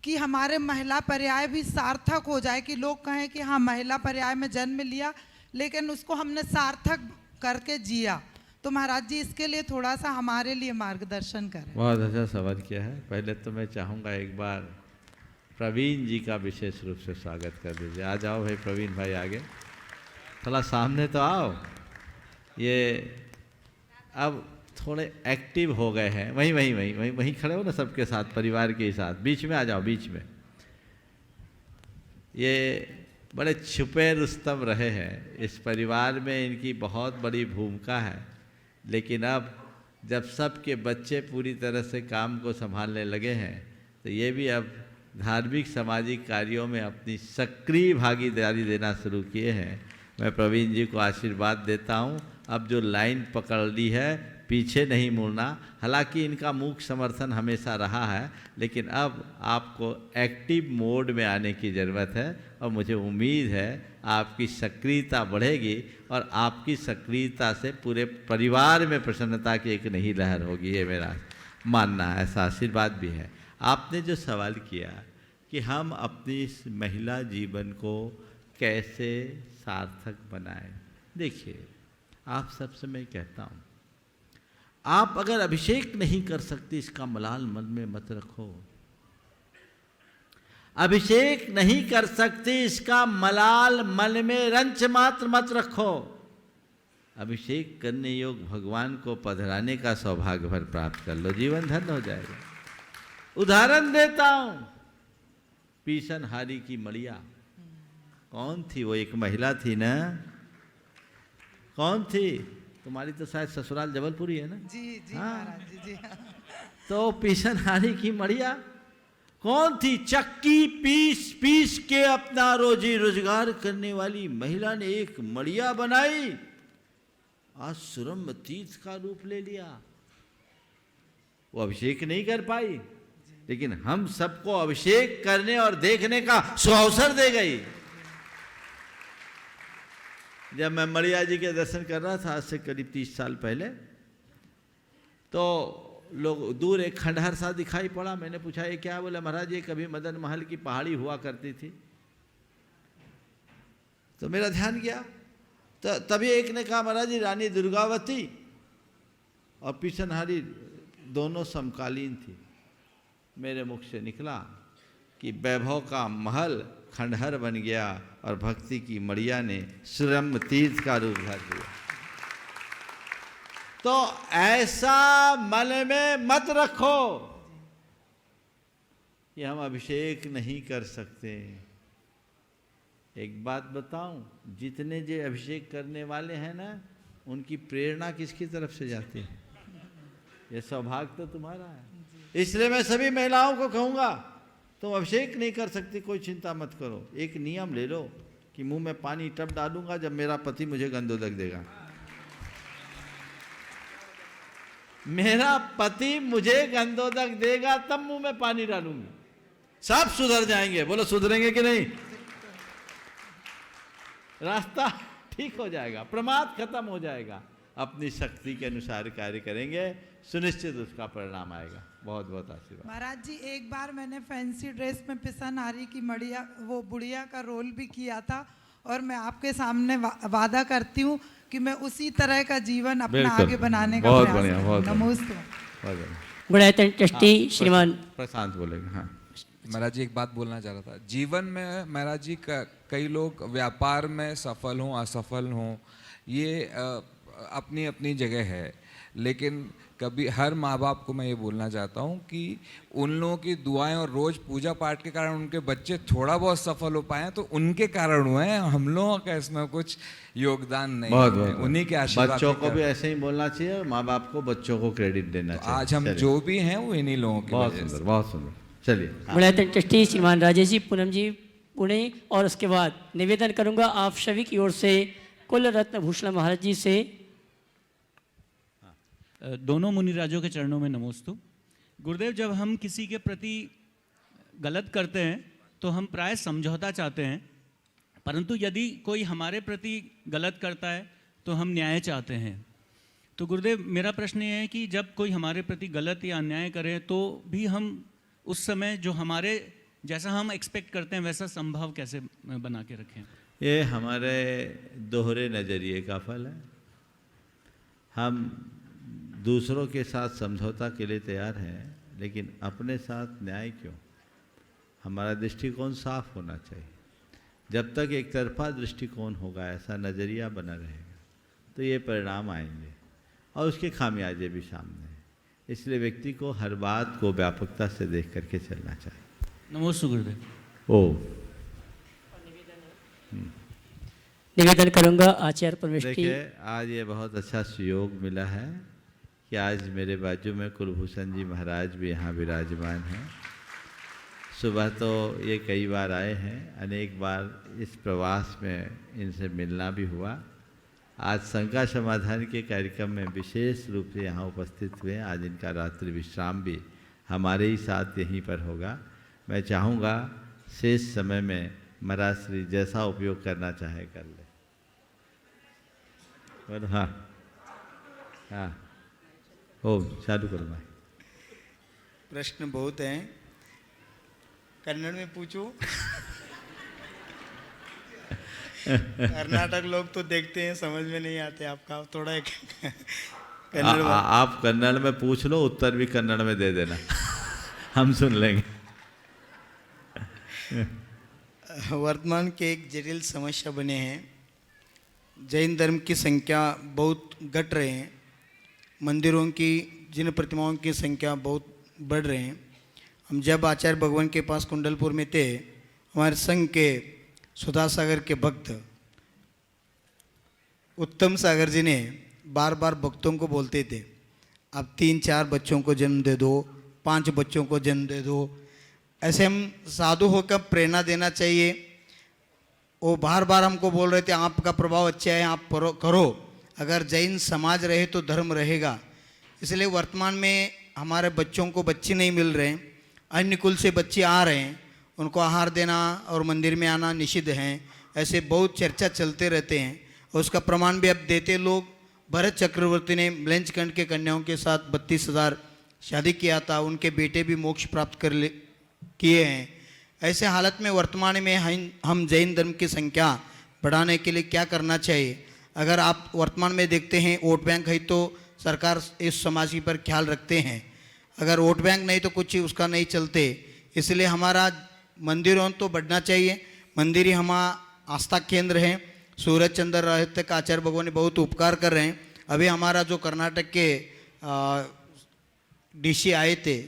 कि हमारे महिला पर्याय भी सार्थक हो जाए, कि लोग कहें कि हाँ महिला पर्याय में जन्म लिया लेकिन उसको हमने सार्थक करके जिया। तो महाराज जी इसके लिए थोड़ा सा हमारे लिए मार्गदर्शन करें। बहुत अच्छा सवाल किया है। पहले तो मैं चाहूँगा एक बार प्रवीण जी का विशेष रूप से स्वागत कर दीजिए। आ जाओ भाई प्रवीण भाई, आगे थोड़ा सामने तो आओ। ये अब थोड़े एक्टिव हो गए हैं, वहीं वहीं वहीं वहीं वहीं खड़े हो ना सबके साथ, परिवार के साथ, बीच में आ जाओ, बीच में। ये बड़े छुपे रुस्तम रहे हैं, इस परिवार में इनकी बहुत बड़ी भूमिका है, लेकिन अब जब सबके बच्चे पूरी तरह से काम को संभालने लगे हैं तो ये भी अब धार्मिक सामाजिक कार्यों में अपनी सक्रिय भागीदारी देना शुरू किए हैं। मैं प्रवीण जी को आशीर्वाद देता हूँ। अब जो लाइन पकड़ ली है, पीछे नहीं मुड़ना। हालांकि इनका मुख्य समर्थन हमेशा रहा है, लेकिन अब आपको एक्टिव मोड में आने की ज़रूरत है और मुझे उम्मीद है आपकी सक्रियता बढ़ेगी और आपकी सक्रियता से पूरे परिवार में प्रसन्नता की एक नई लहर होगी, ये मेरा मानना है, ऐसा आशीर्वाद भी है। आपने जो सवाल किया कि हम अपनी इस महिला जीवन को कैसे सार्थक बनाएं, देखिए आप सबसे मैं कहता हूँ, आप अगर अभिषेक नहीं कर सकते इसका मलाल मन में मत रखो। अभिषेक नहीं कर सकते इसका मलाल मन में रंच मात्र मत रखो। अभिषेक करने योग भगवान को पधराने का सौभाग्य भर प्राप्त कर लो, जीवन धन्य हो जाएगा। उदाहरण देता हूं, पीसनहारी की मड़िया कौन थी? वो एक महिला थी ना, कौन थी? तुम्हारी तो शायद ससुराल जबलपुरी है ना? जी जी महाराज जी, जी। तो पीसनहारी की मड़िया कौन थी? चक्की पीस पीस के अपना रोजी रोजगार करने वाली महिला ने एक मड़िया बनाई, आज सुरम्य तीर्थ का रूप ले लिया। वो अभिषेक नहीं कर पाई, लेकिन हम सबको अभिषेक करने और देखने का सुअवसर दे गई। जब मैं मड़िया जी के दर्शन कर रहा था आज से करीब 30 साल पहले, तो लोग दूर एक खंडहर सा दिखाई पड़ा। मैंने पूछा ये क्या? बोला महाराज ये कभी मदन महल की पहाड़ी हुआ करती थी। तो मेरा ध्यान गया, तो तभी एक ने कहा महाराज जी रानी दुर्गावती और पीसनहारी दोनों समकालीन थी। मेरे मुख से निकला कि वैभव का महल खंडहर बन गया और भक्ति की मड़िया ने सुरम्य तीर्थ का रूप धर लिया। तो ऐसा मन में मत रखो कि हम अभिषेक नहीं कर सकते। एक बात बताऊं, जितने जो अभिषेक करने वाले हैं ना, उनकी प्रेरणा किसकी तरफ से जाती है? ये सौभाग्य तो तुम्हारा है। इसलिए मैं सभी महिलाओं को कहूंगा, तुम अभिषेक नहीं कर सकती, कोई चिंता मत करो। एक नियम ले लो कि मुंह में पानी तब डालूंगा जब मेरा पति मुझे गंधोदक देगा। मेरा पति मुझे गंधोदक देगा तब मुंह में पानी डालूंगी। सब सुधर जाएंगे। बोलो सुधरेंगे कि नहीं? रास्ता ठीक हो जाएगा, प्रमाद खत्म हो जाएगा। अपनी शक्ति के अनुसार कार्य करेंगे, सुनिश्चित उसका परिणाम आएगा। बहुत बहुत आशीर्वाद। महाराज जी एक बार मैंने फैंसी ड्रेस में पिसनहारी की मड़िया वो बुढ़िया का रोल भी किया था, और मैं आपके सामने वादा करती हूँ कि मैं उसी तरह का जीवन अपना आगे बनाने का बहुत प्रयास बढ़िया, बहुत नमस्ते। गुणायतन ट्रस्टी श्रीमान प्रशांत बोलेंगे। हाँ महाराज जी एक बात बोलना चाह रहा था। जीवन में महाराज जी कई लोग व्यापार में सफल हों असफल हों, ये अपनी अपनी जगह है, लेकिन कभी हर माँ बाप को मैं ये बोलना चाहता हूँ कि उन लोगों की दुआएं और रोज पूजा पाठ के कारण उनके बच्चे थोड़ा बहुत सफल हो पाए तो उनके कारण हुए हैं, हम लोगों का इसमें कुछ योगदान नहीं है। उन्हीं के आशीर्वाद बच्चों के को भी कारण। ऐसे ही बोलना चाहिए और माँ बाप को बच्चों को क्रेडिट देना चाहिए। आज हम चलिए। जो भी हैं वो इन्हीं लोगों की बहुत वजह से। सुंदर, बहुत सुंदर। चलिए। गुणायतन ट्रस्टी श्रीमान राजेश जी पूनम जी पुणे, और उसके बाद निवेदन करूंगा आप सभी की ओर से कुल रत्न भूषण महाराज जी से। दोनों मुनिराजों के चरणों में नमोस्तु। गुरुदेव, जब हम किसी के प्रति गलत करते हैं तो हम प्राय समझौता चाहते हैं, परंतु यदि कोई हमारे प्रति गलत करता है तो हम न्याय चाहते हैं। तो गुरुदेव, मेरा प्रश्न ये है कि जब कोई हमारे प्रति गलत या अन्याय करे तो भी हम उस समय जो हमारे जैसा हम एक्सपेक्ट करते हैं वैसा संभव कैसे बना के रखें? ये हमारे दोहरे नज़रिए का फल है। हम दूसरों के साथ समझौता के लिए तैयार हैं, लेकिन अपने साथ न्याय क्यों? हमारा दृष्टिकोण साफ होना चाहिए। जब तक एक तरफा दृष्टिकोण होगा, ऐसा नज़रिया बना रहेगा, तो ये परिणाम आएंगे और उसके खामियाजे भी सामने हैं। इसलिए व्यक्ति को हर बात को व्यापकता से देख करके चलना चाहिए। नमोस्तु गुरुदेव। ओ निवेदन करूंगा आचार्य परमेश्वरी। देखिए, आज ये बहुत अच्छा सुयोग मिला है कि आज मेरे बाजू में कुलभूषण जी महाराज भी यहाँ विराजमान हैं। सुबह तो ये कई बार आए हैं, अनेक बार इस प्रवास में इनसे मिलना भी हुआ। आज शंका समाधान के कार्यक्रम में विशेष रूप से यहाँ उपस्थित हुए। आज इनका रात्रि विश्राम भी हमारे ही साथ यहीं पर होगा। मैं चाहूँगा शेष समय में महाराज श्री जैसा उपयोग करना चाहे कर ले। और हाँ हाँ, ओ चालू करो भाई। प्रश्न बहुत हैं, कन्नड़ में पूछो। कर्नाटक लोग तो देखते हैं, समझ में नहीं आते। आपका थोड़ा एक कन्नड़ आप कन्नड़ में पूछ लो, उत्तर भी कन्नड़ में दे देना, हम सुन लेंगे। वर्तमान के एक जटिल समस्या बने हैं। जैन धर्म की संख्या बहुत घट रहे हैं, मंदिरों की जिन प्रतिमाओं की संख्या बहुत बढ़ रहे हैं। हम जब आचार्य भगवान के पास कुंडलपुर में थे, हमारे संघ के सुधा सागर के भक्त उत्तम सागर जी ने बार बार भक्तों को बोलते थे, आप 3-4 बच्चों को जन्म दे दो, 5 बच्चों को जन्म दे दो। ऐसे हम साधु होकर प्रेरणा देना चाहिए। वो बार बार हमको बोल रहे थे, आपका प्रभाव अच्छा है, आप करो। अगर जैन समाज रहे तो धर्म रहेगा। इसलिए वर्तमान में हमारे बच्चों को बच्चे नहीं मिल रहे हैं। अन्य कुल से बच्चे आ रहे हैं, उनको आहार देना और मंदिर में आना निषिद्ध हैं। ऐसे बहुत चर्चा चलते रहते हैं और उसका प्रमाण भी अब देते लोग। भरत चक्रवर्ती ने मिलेंजखंड के कन्याओं के साथ 32,000 शादी किया था, उनके बेटे भी मोक्ष प्राप्त किए हैं। ऐसे हालत में वर्तमान में हम जैन धर्म की संख्या बढ़ाने के लिए क्या करना चाहिए? अगर आप वर्तमान में देखते हैं, वोट बैंक है तो सरकार इस समाज पर ख्याल रखते हैं। अगर वोट बैंक नहीं तो कुछ उसका नहीं चलते। इसलिए हमारा मंदिरों तो बढ़ना चाहिए। मंदिर ही हमारा आस्था केंद्र है। सूरज चंद्र रहते का आचार्य भगवान ने बहुत उपकार कर रहे हैं। अभी हमारा जो कर्नाटक के डीसी आए थे,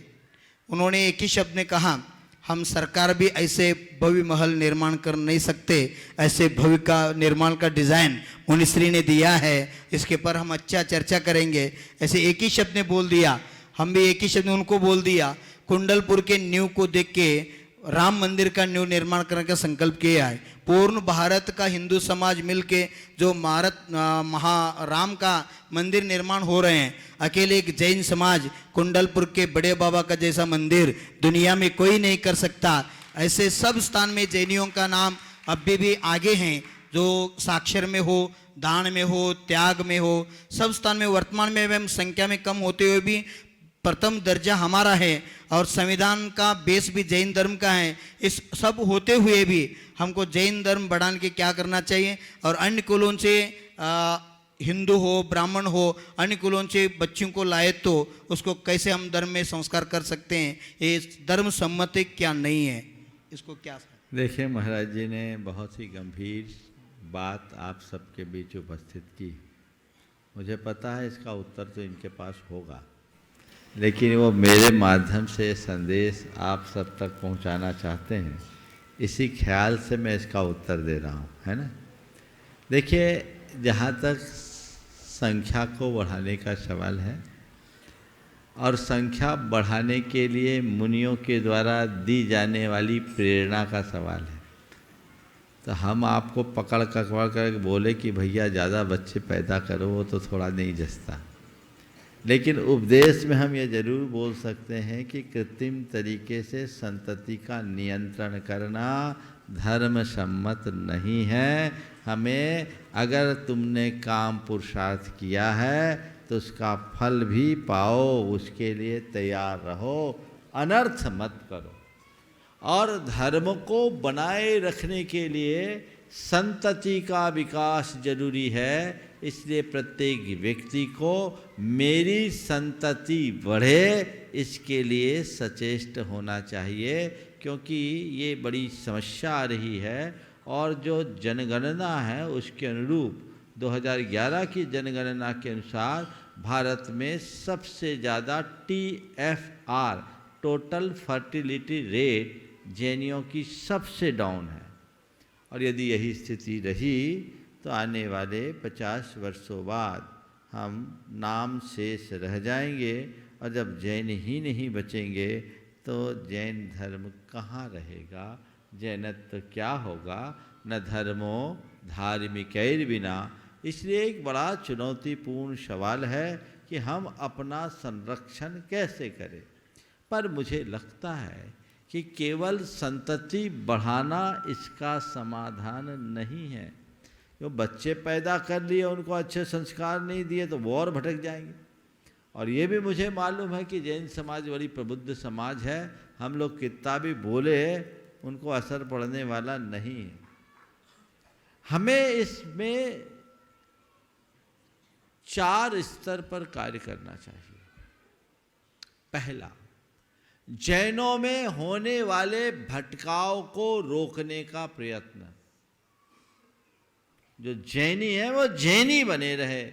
उन्होंने एक ही शब्द ने कहा, हम सरकार भी ऐसे भव्य महल निर्माण कर नहीं सकते, ऐसे भव्य का निर्माण का डिज़ाइन मुनिश्री ने दिया है, इसके पर हम अच्छा चर्चा करेंगे। ऐसे एक ही शब्द ने बोल दिया। हम भी एक ही शब्द उनको बोल दिया। कुंडलपुर के न्यू को देख के राम मंदिर का न्यू निर्माण करने का संकल्प किया है। पूर्ण भारत का हिंदू समाज मिलके जो राम का मंदिर निर्माण हो रहे हैं, अकेले एक जैन समाज कुंडलपुर के बड़े बाबा का जैसा मंदिर दुनिया में कोई नहीं कर सकता। ऐसे सब स्थान में जैनियों का नाम अभी भी आगे हैं, जो साक्षर में हो, दान में हो, त्याग में हो, सब स्थान में। वर्तमान में हम संख्या में कम होते हुए भी प्रथम दर्जा हमारा है और संविधान का बेस भी जैन धर्म का है। इस सब होते हुए भी हमको जैन धर्म बढ़ाने के क्या करना चाहिए? और अन्य कुलों से हिंदू हो, ब्राह्मण हो, अन्य कुलों से बच्चों को लाए तो उसको कैसे हम धर्म में संस्कार कर सकते हैं? ये धर्म सम्मति क्या नहीं है, इसको क्या? देखिए, महाराज जी ने बहुत ही गंभीर बात आप सबके बीच उपस्थित की। मुझे पता है इसका उत्तर तो इनके पास होगा, लेकिन वो मेरे माध्यम से संदेश आप सब तक पहुंचाना चाहते हैं, इसी ख्याल से मैं इसका उत्तर दे रहा हूं, है ना। देखिए, जहाँ तक संख्या को बढ़ाने का सवाल है और संख्या बढ़ाने के लिए मुनियों के द्वारा दी जाने वाली प्रेरणा का सवाल है, तो हम आपको पकड़ कर बोले कि भैया ज़्यादा बच्चे पैदा करो, वो तो थोड़ा नहीं जचता। लेकिन उपदेश में हम ये जरूर बोल सकते हैं कि कृत्रिम तरीके से संतति का नियंत्रण करना धर्म सम्मत नहीं है। हमें, अगर तुमने काम पुरुषार्थ किया है तो उसका फल भी पाओ, उसके लिए तैयार रहो, अनर्थ मत करो। और धर्म को बनाए रखने के लिए संतति का विकास जरूरी है। इसलिए प्रत्येक व्यक्ति को मेरी संतति बढ़े, इसके लिए सचेष्ट होना चाहिए, क्योंकि ये बड़ी समस्या आ रही है। और जो जनगणना है उसके अनुरूप 2011 की जनगणना के अनुसार भारत में सबसे ज़्यादा TFR टोटल फर्टिलिटी रेट जैनियों की सबसे डाउन है। और यदि यही स्थिति रही तो आने वाले 50 वर्षों बाद हम नाम शेष रह जाएंगे, और जब जैन ही नहीं बचेंगे तो जैन धर्म कहाँ रहेगा, जैनत्व क्या होगा, न धर्मो धार्मिकैर बिना। इसलिए एक बड़ा चुनौतीपूर्ण सवाल है कि हम अपना संरक्षण कैसे करें। पर मुझे लगता है कि केवल संतति बढ़ाना इसका समाधान नहीं है। जो बच्चे पैदा कर लिए, उनको अच्छे संस्कार नहीं दिए तो वो और भटक जाएंगे। और ये भी मुझे मालूम है कि जैन समाज बड़ी प्रबुद्ध समाज है, हम लोग कितना भी बोले उनको असर पड़ने वाला नहीं है। हमें इसमें 4 स्तर पर कार्य करना चाहिए। पहला, जैनों में होने वाले भटकाव को रोकने का प्रयत्न। जो जैनी है वो जैनी बने रहे,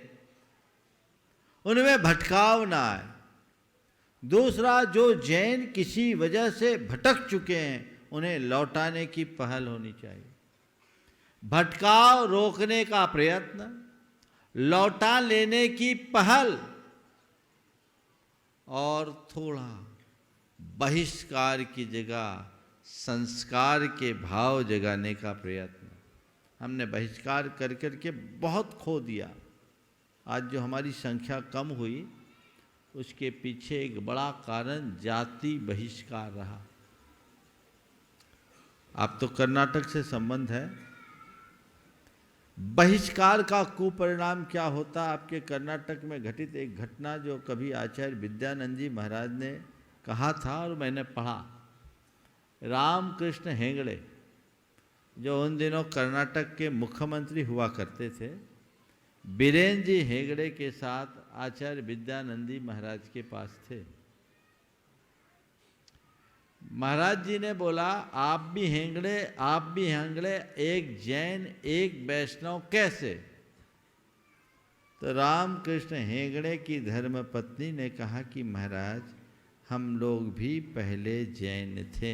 उनमें भटकाव ना आए। दूसरा, जो जैन किसी वजह से भटक चुके हैं उन्हें लौटाने की पहल होनी चाहिए। भटकाव रोकने का प्रयत्न, लौटा लेने की पहल, और थोड़ा बहिष्कार की जगह संस्कार के भाव जगाने का प्रयत्न। हमने बहिष्कार कर कर के बहुत खो दिया। आज जो हमारी संख्या कम हुई उसके पीछे एक बड़ा कारण जाति बहिष्कार रहा। आप तो कर्नाटक से संबंध है, बहिष्कार का कुपरिणाम क्या होता। आपके कर्नाटक में घटित एक घटना जो कभी आचार्य विद्यानंद जी महाराज ने कहा था और मैंने पढ़ा। रामकृष्ण हेगड़े जो उन दिनों कर्नाटक के मुख्यमंत्री हुआ करते थे, बीरेन जी हेगड़े के साथ आचार्य विद्यानंदी महाराज के पास थे। महाराज जी ने बोला, आप भी हेगड़े, एक जैन एक वैष्णव कैसे? तो रामकृष्ण हेगड़े की धर्मपत्नी ने कहा कि महाराज, हम लोग भी पहले जैन थे,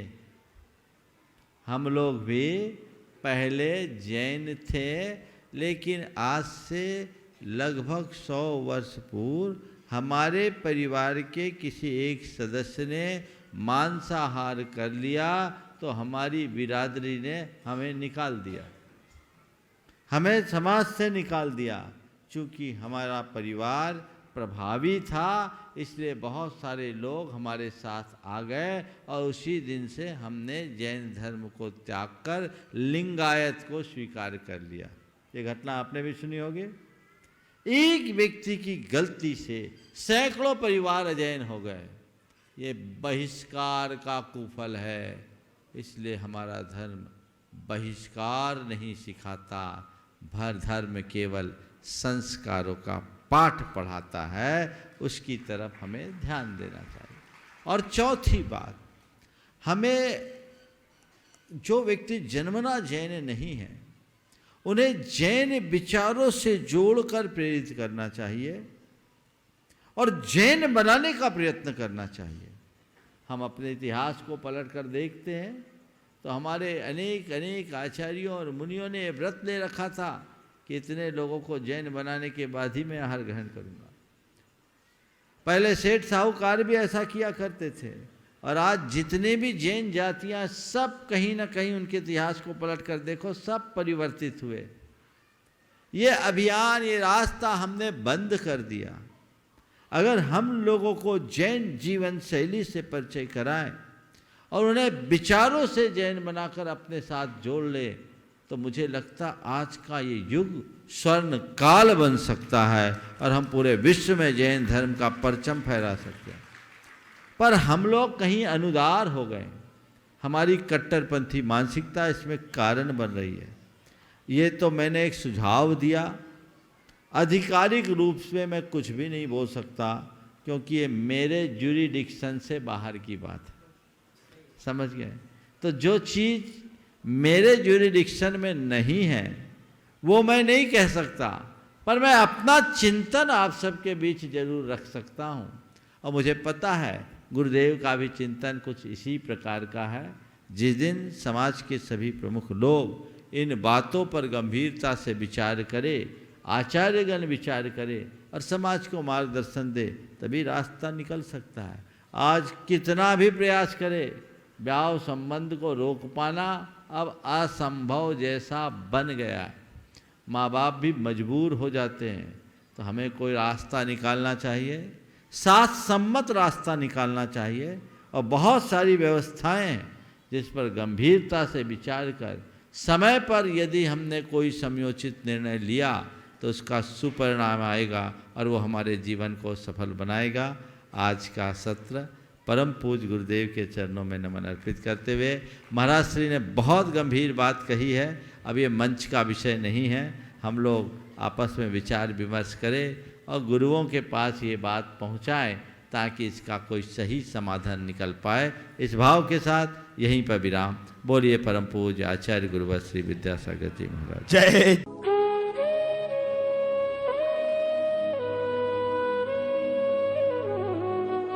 हम लोग भी पहले जैन थे, लेकिन आज से लगभग 100 वर्ष पूर्व हमारे परिवार के किसी एक सदस्य ने मांसाहार कर लिया तो हमारी बिरादरी ने हमें निकाल दिया, हमें समाज से निकाल दिया। चूँकि हमारा परिवार प्रभावी था, इसलिए बहुत सारे लोग हमारे साथ आ गए और उसी दिन से हमने जैन धर्म को त्याग कर लिंगायत को स्वीकार कर लिया। ये घटना आपने भी सुनी होगी। एक व्यक्ति की गलती से सैकड़ों परिवार अजैन हो गए। ये बहिष्कार का कुफल है। इसलिए हमारा धर्म बहिष्कार नहीं सिखाता, भर धर्म केवल संस्कारों का पाठ पढ़ाता है। उसकी तरफ हमें ध्यान देना चाहिए। और चौथी बात, हमें जो व्यक्ति जन्मना जैन नहीं है उन्हें जैन विचारों से जोड़कर प्रेरित करना चाहिए और जैन बनाने का प्रयत्न करना चाहिए। हम अपने इतिहास को पलट कर देखते हैं तो हमारे अनेक अनेक आचार्यों और मुनियों ने व्रत ले रखा था कि इतने लोगों को जैन बनाने के बाद ही मैं आहार ग्रहण करूँगा। पहले सेठ साहूकार भी ऐसा किया करते थे, और आज जितने भी जैन जातियां सब कहीं ना कहीं उनके इतिहास को पलट कर देखो, सब परिवर्तित हुए। ये अभियान, ये रास्ता हमने बंद कर दिया। अगर हम लोगों को जैन जीवन शैली से परिचय कराएं और उन्हें विचारों से जैन बनाकर अपने साथ जोड़ ले, तो मुझे लगता आज का ये युग स्वर्ण काल बन सकता है और हम पूरे विश्व में जैन धर्म का परचम फहरा सकते हैं। पर हम लोग कहीं अनुदार हो गए, हमारी कट्टरपंथी मानसिकता इसमें कारण बन रही है। ये तो मैंने एक सुझाव दिया, आधिकारिक रूप से मैं कुछ भी नहीं बोल सकता क्योंकि ये मेरे ज्यूरिडिक्शन से बाहर की बात है, समझ गए? तो जो चीज़ मेरे ज्यूरिडिक्शन में नहीं है वो मैं नहीं कह सकता, पर मैं अपना चिंतन आप सबके बीच जरूर रख सकता हूँ। और मुझे पता है गुरुदेव का भी चिंतन कुछ इसी प्रकार का है। जिस दिन समाज के सभी प्रमुख लोग इन बातों पर गंभीरता से विचार करें, आचार्यगण विचार करें और समाज को मार्गदर्शन दे, तभी रास्ता निकल सकता है। आज कितना भी प्रयास करे, ब्याह संबंध को रोक पाना अब असंभव जैसा बन गया है। माँ बाप भी मजबूर हो जाते हैं, तो हमें कोई रास्ता निकालना चाहिए, साथ सम्मत रास्ता निकालना चाहिए। और बहुत सारी व्यवस्थाएं हैं जिस पर गंभीरता से विचार कर समय पर यदि हमने कोई समयोचित निर्णय लिया तो उसका सुपरिणाम आएगा और वो हमारे जीवन को सफल बनाएगा। आज का सत्र परम पूज्य गुरुदेव के चरणों में नमन अर्पित करते हुए, महाराज श्री ने बहुत गंभीर बात कही है। अब ये मंच का विषय नहीं है, हम लोग आपस में विचार विमर्श करें और गुरुओं के पास ये बात पहुंचाएं ताकि इसका कोई सही समाधान निकल पाए। इस भाव के साथ यहीं पर विराम। बोलिए परम पूज्य आचार्य गुरुवर श्री विद्यासागर जी महाराज। जय